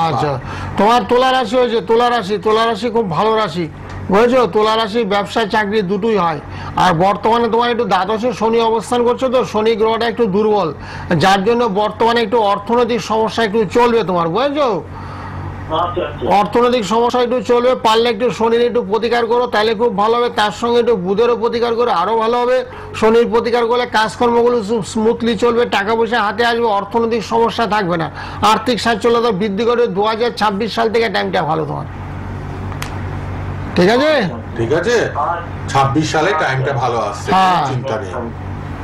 S2: আচ্ছা, তোমার তুলা রাশি হয়েছে, তুলা রাশি, তুলা রাশি খুব ভালো রাশি, বুঝেছো? তুলা রাশি ব্যবসা চাকরি দুটোই হয়। আর বর্তমানে তোমার একটু দ্বাদশে শনি অবস্থান করছো, তো শনি গ্রহটা একটু দুর্বল, যার জন্য বর্তমানে একটু অর্থনৈতিক সমস্যা একটু চলবে তোমার, বুঝেছো? অর্থনৈতিক সমস্যা একটু চলবে, পারলে একটু শনির একটু প্রতিকার করো, তাহলে খুব ভালো হবে। তার সঙ্গে একটু বুধেরও প্রতিকার করে আরো ভালো হবে। শনির প্রতিকার করলে কাজকর্মগুলো স্মুথলি চলবে, টাকা পয়সা হাতে আসবে, অর্থনৈতিক সমস্যা থাকবে না, আর্থিক সচ্ছলতা বৃদ্ধি করে। 2026 সাল থেকে টাইমটা ভালো তোমার, ঠিক আছে?
S1: ঠিক আছে, 26 সালে টাইমটা ভালো আসছে,
S2: হ্যাঁ।
S1: চিন্তা নেই।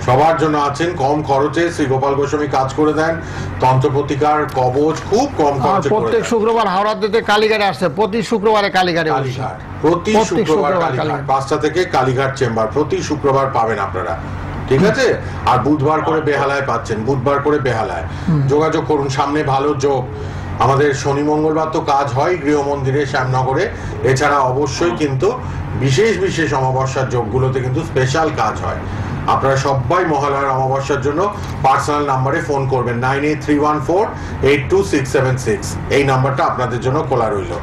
S1: সবার জন্য আছেন, কম খরচে শ্রী গোপাল গোস্বামী কাজ করে দেন, তন্ত্র প্রতিকার, কবচ খুব কম খরচে করে
S2: প্রত্যেক
S1: দেন।
S2: শুক্রবার হাওড়াতে কালীঘাটে আসছে, প্রতি শুক্রবারে কালীঘাটে বসে।
S1: কালীঘাট প্রতি শুক্রবার, কালীঘাট 5টা থেকে কালীঘাট চেম্বার প্রতি শুক্রবার পাবেন আপনারা, ঠিক আছে? আর বুধবার করে বেহালায় পাচ্ছেন, বুধবার করে বেহালায় যোগাযোগ করুন। সামনে ভালো যোগ, আমাদের শনি মঙ্গলবার তো কাজ হয় গৃহ মন্দিরে শ্যামনগরে, এছাড়া অবশ্যই কিন্তু বিশেষ বিশেষ অমাবস্যার যোগগুলোতে কিন্তু স্পেশাল কাজ হয়। আপনারা সবাই মহালয়ার অমাবস্যার জন্য পার্সোনাল নাম্বারে ফোন করবেন 9831482676 এই নাম্বারটা আপনাদের জন্য খোলা রইল।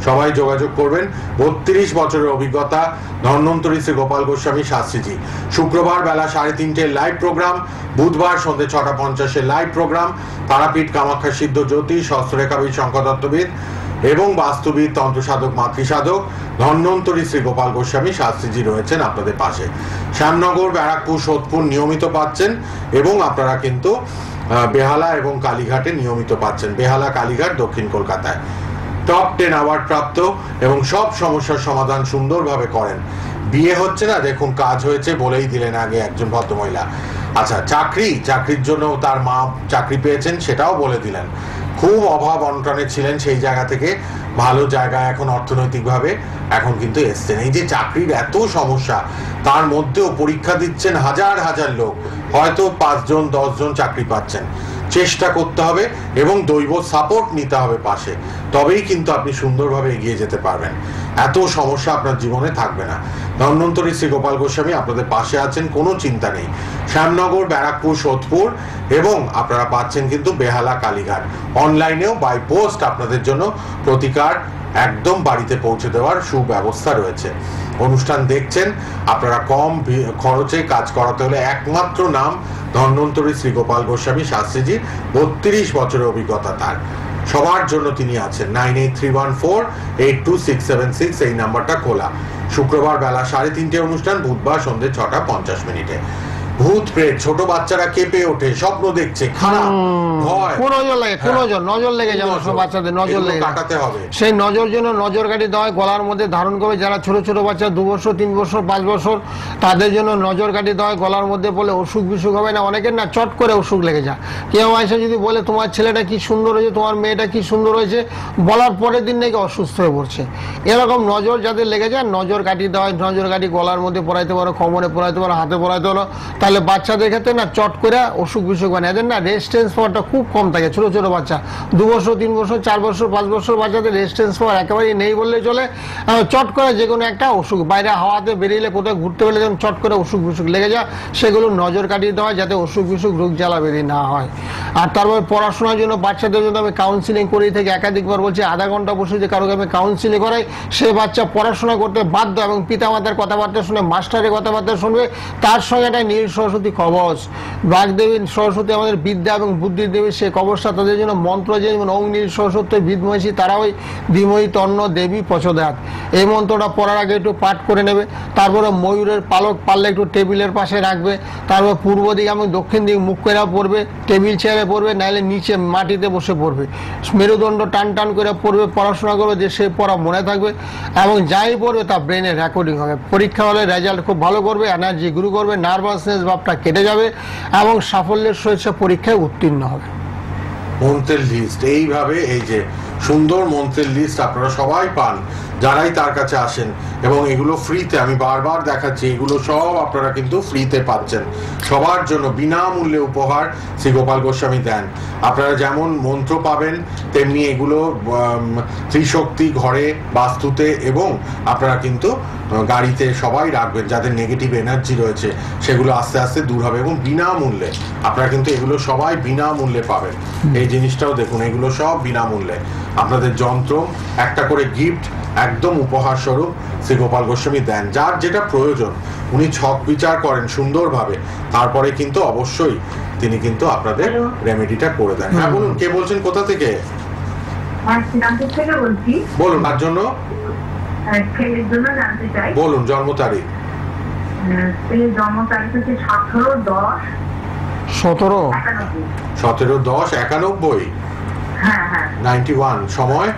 S1: সবাই যোগাযোগ করবেন। 32 বছরের অভিজ্ঞতা ধন্বন্তরী শ্রী গোপাল গোস্বামী শাস্ত্রীজি। শুক্রবার বেলা 3:30 লাইভ প্রোগ্রাম, বুধবার সন্ধ্যে 6:50 লাইভ প্রোগ্রাম। তারাপীঠ কামাখ্যা সিদ্ধ জ্যোতিষ, হস্তরেখাবিদ, শঙ্করদত্তবিদ এবং বাস্তুবিদ, তন্ত্রসাধক, মাতৃসাধক ধন্বন্তরী শ্রী গোপাল গোস্বামী শাস্ত্রীজি রয়েছেন আপনাদের পাশে। শ্যামনগর, ব্যারাকপুর, সোদপুর নিয়মিত পাচ্ছেন এবং আপনারা কিন্তু বেহালা এবং কালীঘাটে নিয়মিত পাচ্ছেন। বেহালা, কালীঘাট দক্ষিণ কলকাতায় টপ 10 অ্যাওয়ার্ড প্রাপ্ত এবং সব সমস্যার সমাধান সুন্দরভাবে করেন। বিয়ে হচ্ছে না, দেখুন কাজ হয়েছে বলেই দিলেন আগে একজন ভদ্রমহিলা। আচ্ছা, চাকরির জন্য তার মা চাকরি পেয়েছেন সেটাও বলে দিলেন। খুব অভাব অনটনে ছিলেন, সেই জায়গা থেকে ভালো জায়গায় এখন অর্থনৈতিকভাবে এখন কিন্তু এসছেন। এই যে চাকরির এত সমস্যা, তার মধ্যেও পরীক্ষা দিচ্ছেন হাজার হাজার লোক, হয়তো 5 জন 10 জন চাকরি পাচ্ছেন। চেষ্টা করতে হবে এবং দৈব সাপোর্ট নিতে হবে পাশে, তবেই কিন্তু আপনি সুন্দরভাবে এগিয়ে যেতে পারবেন। এত সমস্যা আপনার জীবনে থাকবে না। ধন্বন্তরী শ্রী গোপাল গোস্বামী আপনাদের পাশে আছেন, কোনো চিন্তা নেই। শ্যামনগর, ব্যারাকপুর, সোদপুর এবং আপনারা পাচ্ছেন কিন্তু বেহালা, কালীঘাট। অনলাইনেও বাই পোস্ট আপনাদের জন্য প্রতিকার একদম বাড়িতে পৌঁছে দেওয়ার সুব্যবস্থা রয়েছে। অনুষ্ঠান দেখছেন, আপনারা কম খরচে কাজ করাতে হলে একমাত্র নাম ধন্বন্তরী শ্রী গোপাল গোস্বামী শাস্ত্রীজি। 32 বছরের অভিজ্ঞতা তার। সবার জন্য তিনি আছেন। 9831482676 এই নাম্বারটা খোলা। শুক্রবার বেলা 3:30 অনুষ্ঠান, বুধবার সন্ধ্যে 6:50। ভূত প্রেত, ছোট বাচ্চারা কেঁপে ওঠে, স্বপ্ন দেখছে, খারাপ ভয়,
S2: নজর লেগে যাবে, বাচ্চাদের নজর লেগে
S1: কাটাতে হবে।
S2: সেই নজর জন্য নজর কাঠি দেওয়া গলার মধ্যে ধারণ করবে। যারা ছোট ছোট বাচ্চা 2 বছর, 3 বছর, 5 বছর, তাদের জন্য নজর কাঠি দেওয়া গলার মধ্যে বলে অসুখ বিসুখ হবে না। অনেকের না চট করে অসুখ লেগে যায়। কেউ এসে যদি বলে তোমার ছেলেটা কি সুন্দর হয়েছে, তোমার মেয়েটা কি সুন্দর হয়েছে, বলার পরের দিন নাকি অসুস্থ হয়ে পড়ছে। এরকম নজর যাদের লেগে যায়, নজর কাঠি দেওয়া, নজর কাঠি গলার মধ্যে পরাইতে পারো, কোমরে পরাইতে পারো, হাতে পরাইতে পারো। তাহলে বাচ্চাদের ক্ষেত্রে না চট করে অসুখ বিসুখ মানে এদের না রেজিস্ট্যান্স পাওয়ারটা খুব কম থাকে। ছোট ছোট বাচ্চা 2 বছর, 3 বছর, 4 বছর, 5 বছর বাচ্চাদের রেজিস্ট্যান্স পাওয়ার একেবারেই নেই বললেই চলে। চট করে যে কোনো একটা অসুখ, বাইরে হাওয়াতে বেরিয়ে কোথাও ঘুরতে পেলে যেমন চট করে অসুখ বিসুখ লেগে যায়, সেগুলো নজর কাটিয়ে দেওয়া যাতে অসুখ বিসুখ রোগ জ্বালা বেরিয়ে না হয়। আর তারপরে পড়াশোনার জন্য বাচ্চাদের জন্য আমি কাউন্সিলিং করেই থেকে একাধিকবার বলছি, আধা ঘন্টা বসে যে কারোকে আমি কাউন্সিলিং করাই, সে বাচ্চা পড়াশোনা করতে বাধ্য এবং পিতামাতার কথাবার্তা শুনে, মাস্টারের কথাবার্তা শুনবে। তার সঙ্গে একটা নীল সরস্বতী কবচ, বাগদেবী সরস্বতী আমাদের বিদ্যা এবং বুদ্ধির দেবী, সেই কবচটা তাদের জন্য মন্ত্র, যেমন ওং নীল সরস্বতী বিদ্মহী তারা ওই ধীমহি তন্ন দেবী প্রচোদয়াৎ, এই মন্ত্রটা পড়ার আগে একটু পাঠ করে নেবে। তারপরে ময়ূরের পালক পারলে একটু টেবিলের পাশে রাখবে। তারপর পূর্ব দিকে এবং দক্ষিণ দিকে মুখ করে পড়বে, টেবিল চেয়ারে পড়বে, নাহলে নিচে মাটিতে বসে পড়বে। মেরুদণ্ড টান টান করে পড়বে, পড়াশোনা করবে, যে সে পড়া মনে থাকবে এবং যাই পড়বে তা ব্রেনে রেকর্ডিং হবে। পরীক্ষা হলে রেজাল্ট খুব ভালো করবে, এনার্জি গ্রো করবে, নার্ভাসনেস ভাবটা কেটে যাবে এবং সাফল্যের সহিত সে পরীক্ষায় উত্তীর্ণ হবে।
S1: মন্ত্রের লিস্ট এইভাবে, এই যে সুন্দর মন্ত্রের লিস্ট আপনারা সবাই পান যারাই তার কাছে আসেন, এবং এগুলো ফ্রিতে, আমি বারবার দেখাচ্ছি, এগুলো সব আপনারা কিন্তু ফ্রিতে পাচ্ছেন। সবার জন্য বিনামূল্যে উপহার শ্রী গোপাল গোস্বামী দেন। আপনারা যেমন মন্ত্র পাবেন, তেমনি এগুলো ত্রিশক্তি ঘরে, বাস্তুতে এবং আপনারা কিন্তু গাড়িতে সবাই রাখবেন। যাদের নেগেটিভ এনার্জি রয়েছে সেগুলো আস্তে আস্তে দূর হবে এবং বিনামূল্যে আপনারা কিন্তু এগুলো সবাই বিনামূল্যে পাবেন। এই জিনিসটাও দেখুন, এগুলো সব বিনামূল্যে। আপনাদের যন্ত্র একটা করে গিফট একদম উপহার স্বরূপ শ্রী গোপাল গোস্বামী দেন। যার যেটা প্রয়োজন উনি ছক বিচার করেন সুন্দরভাবে, তারপরে কিন্তু অবশ্যই তিনি কিন্তু আপনাদের রেমেডিটা করে দেন। হ্যাঁ বলুন, কে বলছেন, কোথা থেকে? বলুন, তার জন্য বলুন। জন্ম তারিখ?
S4: জন্ম তারিখ হচ্ছে
S1: 17/10/91।
S4: হ্যাঁ হ্যাঁ
S1: 91। সময়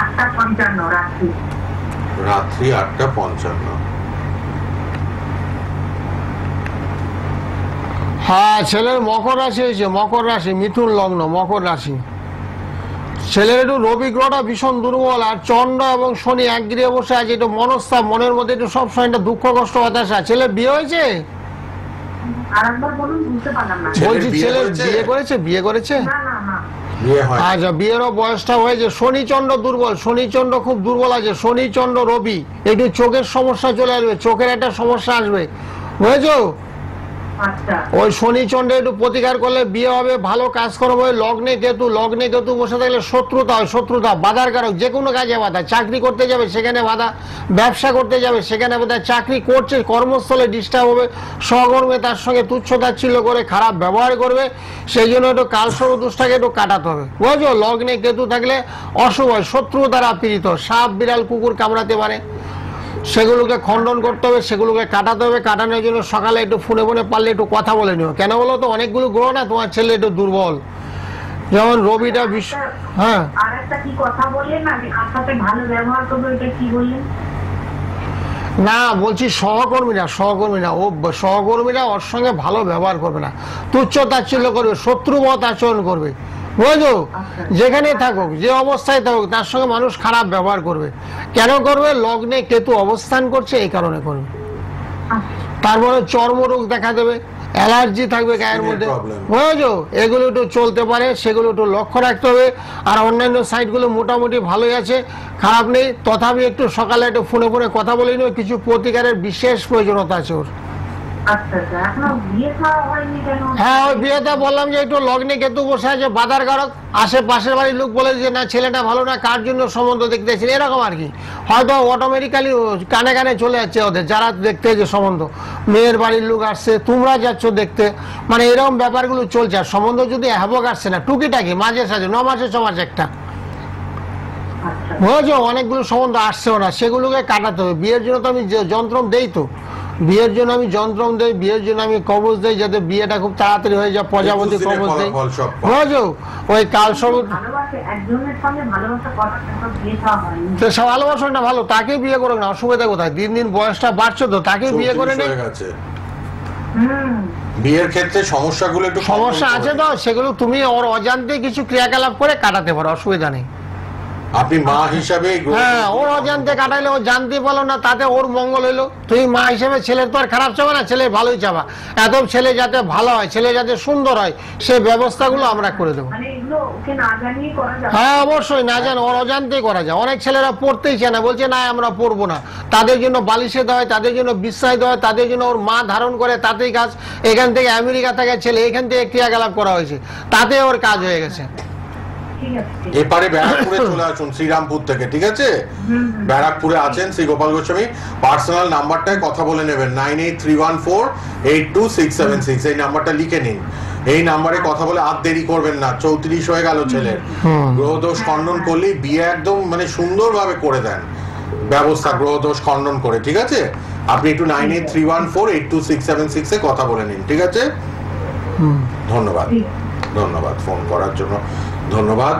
S4: 8:55
S1: রাত্রি 8:55।
S2: হ্যাঁ, ছেলের মকর রাশি হয়েছে, মকর রাশি, মিথুন লগ্ন, মকর রাশি। ছেলের একটু রবি গ্রহটা ভীষণ দুর্বল, আর চন্দ্র এবং শনি এক গৃহে বসে আছে, একটু মনস্তাপ, মনের মধ্যে একটু সবসময় একটা দুঃখ কষ্ট হতাশা। ছেলে বিয়ে হয়েছে? বলছি ছেলে বিয়ে করেছে? আচ্ছা, বিয়েরও বয়সটা হয়েছে। শনি চন্দ্র দুর্বল, শনি চন্দ্র খুব দুর্বল আছে। শনি চন্দ্র রবি একটু চোখের সমস্যা চলে আসবে, চোখের একটা সমস্যা আসবে। বুঝেছো?
S5: আচ্ছা
S2: ওই শনি চন্দ্রে একটু প্রতিকার করলে বিয়ে হবে, ভালো কাজকর্ম হবে। লগ্নে কেতু বসে থাকলে শত্রুতা হয়, শত্রুতা বাধার কারক, যে কোনো কাজে বাধা। চাকরি করতে যাবে সেখানে বাধা, ব্যবসা করতে যাবে সেখানে বাধা, চাকরি করছে কর্মস্থলে ডিস্টার্ব হবে, সহকর্মী তার সঙ্গে তুচ্ছতাচ্ছিল্য করে খারাপ ব্যবহার করবে। সেই জন্য একটু কালসর্প দোষটাকে একটু কাটাতে হবে, বুঝছো? লগ্নে কেতু থাকলে অশুভ হয়, শত্রু দ্বারা পীড়িত, সাপ বিড়াল কুকুর কামড়াতে পারে, সেগুলোকে খণ্ডন করতে হবে, সেগুলোকে কাটাতে হবে। কাটানোর জন্য সকালে একটু ফোনে পারলে একটু কথা বলে নিও। কেন বলো তো, অনেকগুলো গ্রহ না, তোমার ছেলে একটু দুর্বল, যেমন রবিটা বিশ্ব। হ্যাঁ,
S5: আর একটা কি কথা বললেন না, কার সাথে ভালো ব্যবহার করবো, এটা কি বললেন?
S2: না বলছি সহকর্মীরা ও সহকর্মীরা ওর সঙ্গে ভালো ব্যবহার করবে না, তুচ্ছ তাচ্ছিল্য করবে, শত্রুবৎ আচরণ করবে, বুঝলো? যেখানে থাকুক, যে অবস্থায় থাকুক, তার সঙ্গে মানুষ খারাপ ব্যবহার করবে। কেন করবে? লগ্নে কেতু অবস্থান করছে, এই কারণে করবে। তারপরে চর্মরোগ দেখা দেবে, অ্যালার্জি থাকবে গায়ের মধ্যে, বুঝেছো? এগুলো একটু চলতে পারে, সেগুলো একটু লক্ষ্য রাখতে হবে। আর অন্যান্য সাইটগুলো মোটামুটি ভালোই আছে, খারাপ নেই। তথাপি একটু সকালে একটু ফোনে কথা বলে নিও, কিছু প্রতিকারের বিশেষ প্রয়োজনীয়তা আছে ওর।
S5: আচ্ছা আচ্ছা, এখনো বিয়ে খাওয়া হয়নি কেন?
S2: হ্যাঁ, ওই বিয়েটা বললাম যে একটু লগ্নে কেতু বসে আছে, বাধার কারক। আশেপাশের বাড়ির লোক বলে যে না ছেলেটা ভালো না, কার জন্য সম্বন্ধ দেখতেছেন, এরকম আর কি। হয়তো অটোমেটিক্যালি কানে কানে চলে যাচ্ছে ওদের, যারা দেখতে যে সম্বন্ধ, মেয়ের বাড়ির লোক আসছে, তোমরা যাচ্ছ দেখতে, মানে এরকম ব্যাপারগুলো চলছে। আর সম্বন্ধ যদি হ্যাবক আসছে না, টুকিটাকি মাঝে সাঝে 9 মাসে 6 মাসে একটা,
S5: আচ্ছা
S2: বুঝেছো? অনেকগুলো সম্বন্ধ আসছেও না, সেগুলোকে কাটাতে হবে। বিয়ের জন্য তো আমি যন্ত্রম দেই, তো বিয়ের জন্য আমি যন্ত্রম দেই, বিয়ের জন্য আমি কবচ দেই, যাতে বিয়েটা খুব তাড়াতাড়ি হয়ে যায়। প্রজাপতি কবচ দেই, বুঝেছো? ওই কালসর্প
S5: ভালোবাসে, একজনের সঙ্গে ভালোবাসা করার জন্য বিয়ে খাওয়া হয়নি।
S2: তো সব ভালোবাসাটা ভালো, তাকে বিয়ে করে না, অসুবিধা কোথায়? দিন দিন বয়সটা বাড়ছে, তো তাকে বিয়ে করে নে।
S1: বিয়ের ক্ষেত্রে সমস্যাগুলো একটু
S2: সমস্যা আছে তো, সেগুলো তুমি ওর অজান্তে কিছু ক্রিয়াকলাপ করে কাটাতে পারো, অসুবিধা নেই।
S1: আপনি মা হিসাবে
S2: হ্যাঁ, ওর অজান্তে কাটাইলে, ও জানতে পারলো না, তাতে ওর মঙ্গল হইলো। তুমি মা হিসেবে ছেলের তো আর খারাপ চাবা না, ছেলে ভালোই চাবা। এত ছেলে যাতে ভালো হয়, ছেলে যাতে সুন্দর হয়, সেই ব্যবস্থাগুলো আমরা করে দেবো।
S5: মানে এগুলো ওকে না জানিয়ে করা যাবে?
S2: হ্যাঁ অবশ্যই, না জানো, ওর অজান্তেই করা যায়। অনেক ছেলেরা পড়তেই চায় না, বলছে না আমরা পড়বো না। তাদের জন্য বালিশে দেওয়া হয়, তাদের জন্য বিশ্বাস দেওয়া হয়, তাদের জন্য ওর মা ধারণ করে, তাতেই কাজ। এখান থেকে আমেরিকা থেকে ছেলে, এখান থেকে ক্রিয়াকলাপ করা হয়েছে, তাতে ওর কাজ হয়ে গেছে।
S1: এপারে ব্যারাকপুরে চলে আসুন শ্রীরামপুর থেকে, ঠিক আছে? ব্যারাকপুরে আছেন শ্রী গোপাল গোস্বামী, পার্সোনাল নাম্বারটায় কথা বলে নেবেন, 9831482676, এই নাম্বারটা লিখে নিন। এই নাম্বারে কথা বলে আর দেরি করবেন না, 34 হয়ে গেল ছেলের, গ্রহদোষ খণ্ডন করলেই বিয়ে একদম মানে সুন্দরভাবে করে দেন ব্যবস্থা, গ্রহদোষ খণ্ডন করে, ঠিক আছে? আপনি একটু 9831482676 এ কথা বলে নিন, ঠিক আছে? ধন্যবাদ ফোন করার জন্য, ধন্যবাদ।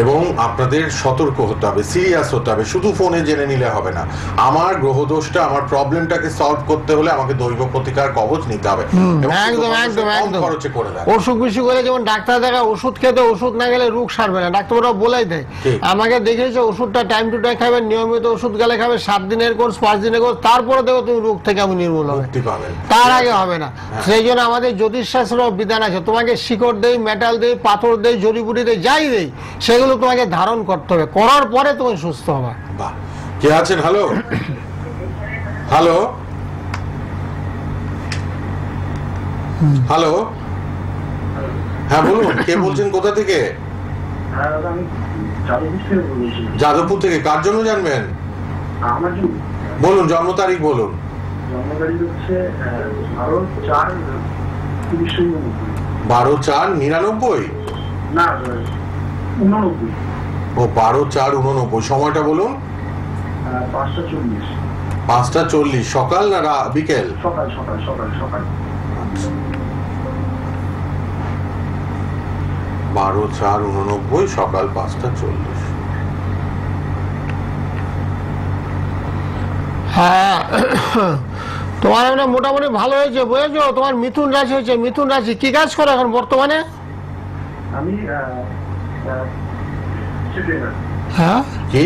S1: এবং আপনাদের সতর্ক হতে হবে, সিরিয়াস হতে হবে, শুধু ফোনে জেনে নিলে হবে না। আমার গ্রহদোষটা, আমার প্রবলেমটাকে সলভ করতে হলে আমাকে দৈব প্রতিকার কবচ নিতে হবে,
S2: একদম একদম একদম।
S1: খরচে করে দেয়।
S2: অসুখ বিসুখ হলে যেমন ডাক্তার দেখা, ওষুধ খেতে, ওষুধ না গেলে রোগ সারবে না, ডাক্তাররা বলেই দেয়। আমাকে দেখেছো, ওষুধটা টাইম টু টাইম খাবে, নিয়মিত ওষুধ গেলে খাবে, 7 দিনের কোর্স 5 দিনের কোর্স, তারপরে দেখো তুমি রোগ থেকে আমি নির্মূল হবে, তার আগে হবে না। সেই জন্য আমাদের জ্যোতিষশাস্ত্র বিধান আছে, তোমাকে শিকড় দেই, মেটাল দেই, পাথর দেই, জড়িবুটি দেই, যাই দেই, সেগুলো তোমাকে ধারণ করতে হবে, করার পরে তুমি সুস্থ হবে।
S1: বাহ, কে আছেন? হ্যালো হ্যালো হ্যালো, হ্যাঁ বলুন, কে বলছেন, কোথা থেকে? যাদবপুর থেকে। কার জন্য জানবেন? বলুন, জন্ম তারিখ বলুন।
S4: জন্ম তারিখ হচ্ছে
S1: 12/4/99।
S4: না 89।
S1: ও 12/4/89, সময়টা বলুন।
S4: 5:40।
S1: 5:40, সকাল না বিকেল?
S4: সকাল।
S1: 12/4/89, সকাল 5:40।
S2: হ্যাঁ, তোমার আমরা মোটামুটি ভালো হয়েছে, বুঝেছো? তোমার মিথুন রাশি হয়েছে, মিথুন রাশি। কি কাজ করো এখন বর্তমানে?
S4: আমি
S2: হ্যাঁ,
S1: কি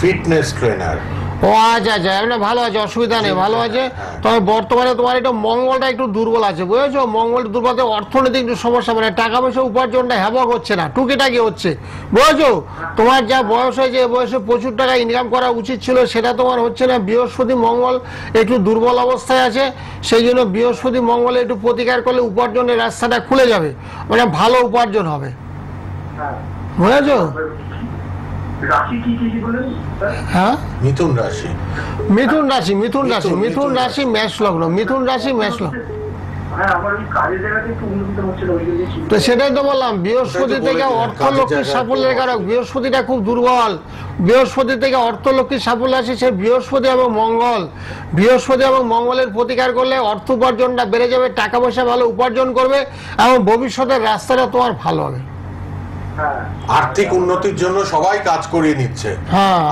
S1: ফিটনেস ট্রেনার।
S2: ও আচ্ছা আচ্ছা, এমনি ভালো আছে, অসুবিধা নেই, ভালো আছে। তবে বর্তমানে তোমার একটু মঙ্গলটা একটু দুর্বল আছে, বুঝেছো? মঙ্গল দুর্বল, অর্থনৈতিক একটু সমস্যা, মানে টাকা পয়সা উপার্জনটা হ্যাবক হচ্ছে না, টুকিটাকি হচ্ছে, বুঝেছো? তোমার যা বয়স হয়েছে, এই বয়সে প্রচুর টাকা ইনকাম করা উচিত ছিল, সেটা তোমার হচ্ছে না। বৃহস্পতি মঙ্গল একটু দুর্বল অবস্থায় আছে, সেই জন্য বৃহস্পতি মঙ্গলে একটু প্রতিকার করলে উপার্জনের রাস্তাটা খুলে যাবে, মানে ভালো উপার্জন হবে, বুঝেছো?
S4: রাশি কি কি বলেন?
S2: হ্যাঁ,
S1: মিথুন রাশি,
S2: মিথুন রাশি, মিথুন রাশি, মিথুন রাশি মেষ লগ্ন, মিথুন রাশি মেষ লগ্ন।
S4: হ্যাঁ, আমার ওই কাজের জায়গাতে একটু উন্নতি হচ্ছে না, ওই জন্য।
S2: তো সেটাই তো বললাম, বৃহস্পতি থেকে অর্থ লক্ষ্মীর সাফল্যের কারক, বৃহস্পতিটা খুব দুর্বল। বৃহস্পতি থেকে অর্থ লক্ষ্মীর সাফল্য আসে সে বৃহস্পতি এবং মঙ্গল। বৃহস্পতি এবং মঙ্গলের প্রতিকার করলে অর্থ উপার্জনটা বেড়ে যাবে, টাকা পয়সা ভালো উপার্জন করবে এবং ভবিষ্যতের রাস্তাটা তোমার ভালো হবে।
S1: আর্থিক উন্নতির জন্য সবাই কাজ করিয়ে নিচ্ছে।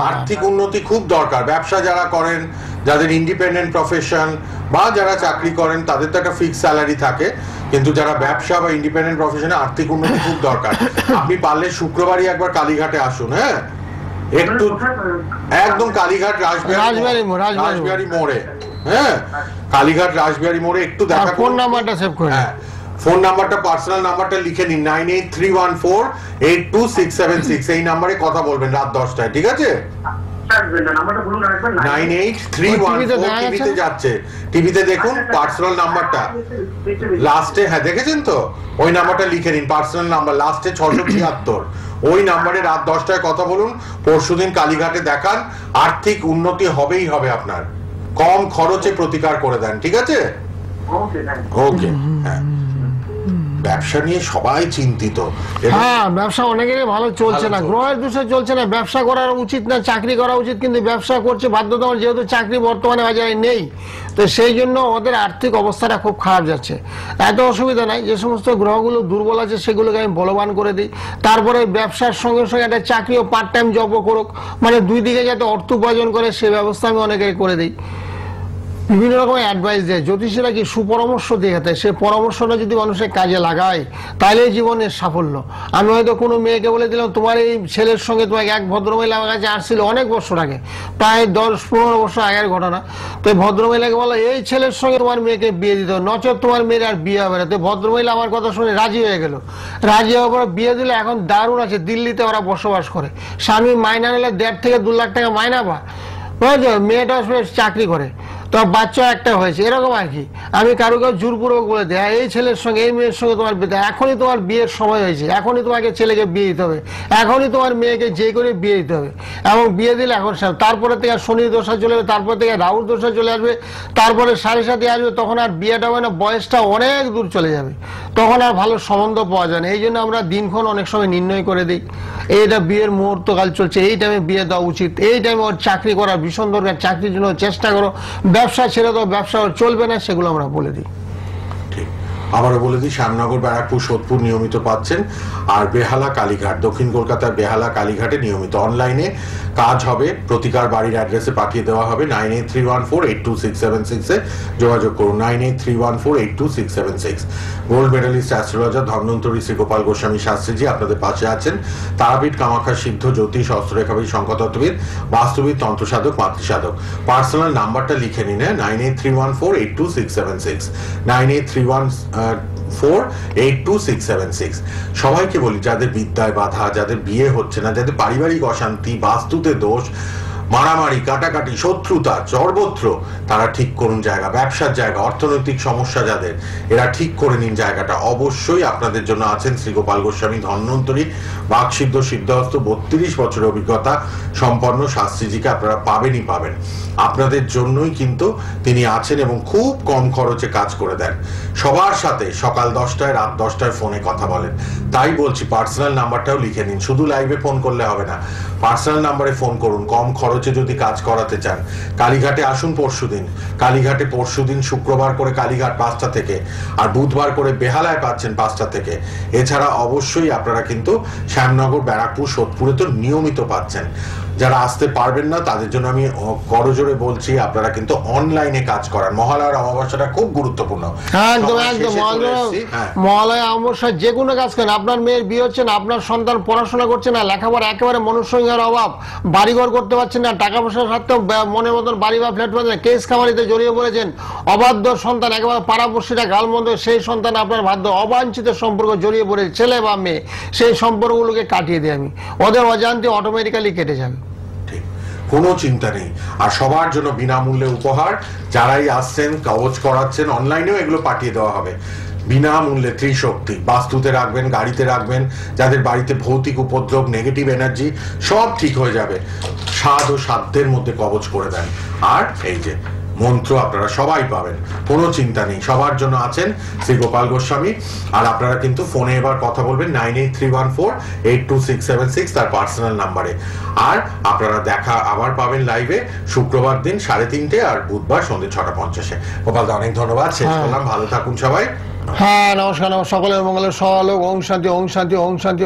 S1: আর্থিক উন্নতি খুব দরকার। ব্যবসা যারা করেন, যাদের ইন্ডিপেন্ডেন্ট প্রফেশন বা যারা চাকরি করেন, তাদের তো একটা ফিক্স স্যালারি থাকে, কিন্তু যারা ব্যবসা বা ইন্ডিপেন্ডেন্ট প্রফেশনে আর্থিক উন্নতি খুব দরকার। আপনি পারলে শুক্রবারই একবার কালীঘাটে আসুন। হ্যাঁ, একটু একদম কালীঘাট রাসবিহারী মোড়ে, হ্যাঁ, কালীঘাট রাসবিহারী মোড়ে একটু দেখা।
S2: ফোন নাম্বারটা সেভ করে,
S1: হ্যাঁ, ফোন নাম্বারটা, পার্সোনাল নাম্বারটা লিখে নিন, 9831482676। এই নাম্বারে কথা বলবেন রাত 10টায়, ঠিক আছে? 9831, টিভিতে যাচ্ছে, টিভিতে দেখুন পার্সোনাল নাম্বারটা লাস্টে। হ্যাঁ, দেখেছেন তো? ওই নাম্বারটা লিখে নিন, পার্সোনাল নাম্বার লাস্টে 676। ওই নাম্বারে রাত 10টায় কথা বলুন। পরশুদিন কালীঘাটে দেখান, আর্থিক উন্নতি হবেই হবে আপনার। কম খরচে প্রতিকার করে দেন, ঠিক আছে? ওকে। হ্যাঁ, ব্যবসা নিয়ে সবাই চিন্তিত।
S2: হ্যাঁ, ব্যবসা অনেকেরই ভালো চলছে না, গ্রহের দোষে চলছে না। ব্যবসা করা উচিত না, চাকরি করা উচিত, কিন্তু ব্যবসা করছে বাধ্যতামূলক, যেহেতু চাকরি বর্তমানে বাজারে নেই, তো সেই জন্য ওদের আর্থিক অবস্থাটা খুব খারাপ যাচ্ছে। এত অসুবিধা নাই, যে সমস্ত গ্রহগুলো দুর্বল আছে সেগুলোকে আমি বলবান করে দিই। তারপরে ব্যবসার সঙ্গে সঙ্গে একটা চাকরি ও পার্ট টাইম জবও করুক, মানে দুই দিকে যাতে অর্থ উপার্জন করে, সে ব্যবস্থা আমি অনেকেই করে দিই। বিভিন্ন রকমের অ্যাডভাইস দেয় জ্যোতিষীরা, কি সুপরামর্শ দিয়ে থাকে, সে পরামর্শটা যদি মানুষের কাজে লাগায় তাহলে জীবনের সাফল্য। আমি হয়তো কোনো মেয়েকে বলে দিলাম, তোমার এই ছেলের সঙ্গে তোমাকে এক ভদ্রমহিলা আমার কাছে আসছিল অনেক বছর আগে, প্রায় 10-15 বছর আগের ঘটনা। তো ভদ্রমহিলাকে বলো এই ছেলের সঙ্গে তোমার মেয়েকে বিয়ে দিতে হবে, নচেত তোমার মেয়ের আর বিয়ে হবে না। তো ভদ্রমহিলা আমার কথা শুনে রাজি হয়ে গেল। রাজি হওয়ার পর বিয়ে দিলে এখন দারুণ আছে, দিল্লিতে ওরা বসবাস করে। স্বামী মাইনা নিলে 1.5 থেকে 2 লাখ টাকা মাইনা পায়, বুঝেছো? মেয়েটা চাকরি করে, তো বাচ্চা একটা হয়েছে, এরকম আর কি। আমি কারো কারো জোরপূর্বক বলে দেয়, এই ছেলের সঙ্গে এই মেয়ের সঙ্গে তোমার বিয়ে, এখনই তোমার বিয়ের সময় হয়েছে, এখনই তোমাকে ছেলেকে বিয়ে দিতে হবে, এখনই তোমার মেয়েকে যে করে বিয়ে দিতে হবে। এবং বিয়ে দিলে এখন তারপরে থেকে শনি দশা চলে যাবে, তারপর থেকে রাহুর দশা চলে আসবে, তারপরে 7.5 আসবে, তখন আর বিয়েটা হয় না, বয়সটা অনেক দূর চলে যাবে, তখন আর ভালো সম্বন্ধ পাওয়া যায় না। এই জন্য আমরা দিনক্ষণ অনেক সময় নির্ণয় করে দিই, এইটা বিয়ের মুহূর্তকাল চলছে, এই টাইমে বিয়ে দেওয়া উচিত, এই টাইমে ওর চাকরি করার ভীষণ দরকার, চাকরির জন্য চেষ্টা করো, ব্যবসা ছেড়ে দাও, ব্যবসা চলবে না, সেগুলো আমরা বলে দিই।
S1: ঠিক, আবারও বলে দিই, শ্যামনগর, ব্যারাকপুর, সোদপুর নিয়মিত পাচ্ছেন, আর বেহালা, কালীঘাট, দক্ষিণ কলকাতার বেহালা, কালীঘাটে নিয়মিত অনলাইনে কাজ হবে। প্রতিকার বাড়ির অ্যাড্রেসে পাঠিয়ে দেওয়া হবে। 9831482676 যোগাযোগ করুন, 9831482676। Gold medalist astrologer Dhanvantari Shri Gopal Goswami Shastriji আপনাদের পাশে আছেন। তারাপীঠ, কামাখ্যা, সিদ্ধ, জ্যোতিষ, হস্তরেখাবিদ, সংখ্যাতত্ত্ববিদ, বাস্তুবিদ, তন্ত্রসাধক, মাতৃসাধক। পার্সোনাল নাম্বারটা লিখে নিন, 9831482676, 9831482676। সবাইকে বলি, যাদের বিদ্যায় বাধা, যাদের বিয়ে হচ্ছে না, যাদের পারিবারিক অশান্তি, বাস্তুতে দোষ, মারামারি, কাটাকাটি, শত্রুতা সর্বত্র, তারা ঠিক করুন জায়গা, ব্যবসার জায়গা, অর্থনৈতিক সমস্যা যাদের, এরা ঠিক করে নিন জায়গাটা। অবশ্যই আপনাদের জন্য আছেন শ্রী গোপাল গোস্বামী ধন্বন্তরী বাকসিদ্ধ সিদ্ধহস্ত, 32 বছরের অভিজ্ঞতা সম্পন্ন শাস্ত্রীজিকে আপনারা পাবেনই পাবেন। আপনাদের জন্যই কিন্তু তিনি আছেন এবং খুব কম খরচে কাজ করে দেন। সবার সাথে সকাল 10টায়, রাত 10টায় ফোনে কথা বলেন। তাই বলছি, পার্সোনাল নাম্বারটাও লিখে নিন, শুধু লাইভে ফোন করলে হবে না, পার্সোনাল নাম্বারে ফোন করুন। কম খরচে যদি কাজ করাতে চান, কালীঘাটে আসুন পরশুদিন। কালীঘাটে পরশুদিন শুক্রবার করে কালীঘাট 5টা থেকে, আর বুধবার করে বেহালায় পাচ্ছেন 5টা থেকে। এছাড়া অবশ্যই আপনারা কিন্তু শ্যামনগর, ব্যারাকপুর, সোদপুরে তো নিয়মিত পাচ্ছেন। যারা আসতে পারবেন না তাদের জন্য আমি করজোরে বলছি, আপনারা কিন্তু অনলাইনে কাজ করান। মহালয়ার অমাবস্যাটা খুব গুরুত্বপূর্ণ।
S2: হ্যাঁ, একদম
S1: সবার
S2: একদম।
S1: শেষে চলে এসেছি। হ্যাঁ।
S2: মহালয়া অমাবস্যা যে কোনো কাজ করেন, আপনার মেয়ের বিয়ে হচ্ছে না, আপনার সন্তান পড়াশোনা করছে না, লেখাপড়া একেবারে মনুষ্যঙ্গের অভাব, বাড়িঘর করতে পারছেন না, টাকা পয়সা সত্ত্বেও মনের মতন বাড়ি বা ফ্ল্যাট পাচ্ছেন, কেস খামারিতে জড়িয়ে পড়েছেন, অবাধ্য সন্তান, একেবারে পাড়াপড়শিটা গালমন্দ, সেই সন্তান আপনার বাধ্য, অবাঞ্ছিত সম্পর্ক জড়িয়ে পড়ে ছেলে বা মেয়ে, সেই সম্পর্কগুলোকে কাটিয়ে দিই আমি, ওদের অজান্তে অটোমেটিক্যালি কেটে যাবে।
S1: ঠিক, কোনো চিন্তা নেই। আর সবার জন্য বিনামূল্যে উপহার, যারাই আসছেন কবচ করাচ্ছেন, অনলাইনেও এগুলো পাঠিয়ে দেওয়া হবে বিনামূল্যে। ত্রিশক্তি বাস্তুতে রাখবেন, গাড়িতে রাখবেন, যাদের বাড়িতে ভৌতিক উপদ্রব, নেগেটিভ এনার্জি সব ঠিক হয়ে যাবে। স্বাদ ও সাধ্যের মধ্যে কবচ করে দেন। আর এই যে মন্ত্র আপনারা সবাই পাবেন, কোনো চিন্তা নেই, সবার জন্য আছেন শ্রী গোপাল গোস্বামী। আর আপনারা কিন্তু ফোনে এবার কথা বলবেন 9831482676 তার পার্সোনাল নাম্বারে। আর আপনারা দেখা আবার পাবেন লাইভে শুক্রবার দিন 3:30 আর বুধবার সন্ধ্যে 6:50। গোপাল দা অনেক ধন্যবাদ, শেষ করলাম, ভালো থাকুন সবাই।
S2: হ্যাঁ, নমস্কার। সকলের মঙ্গলের সহলোক। ওম শান্তি, ওম শান্তি, ওম শান্তি।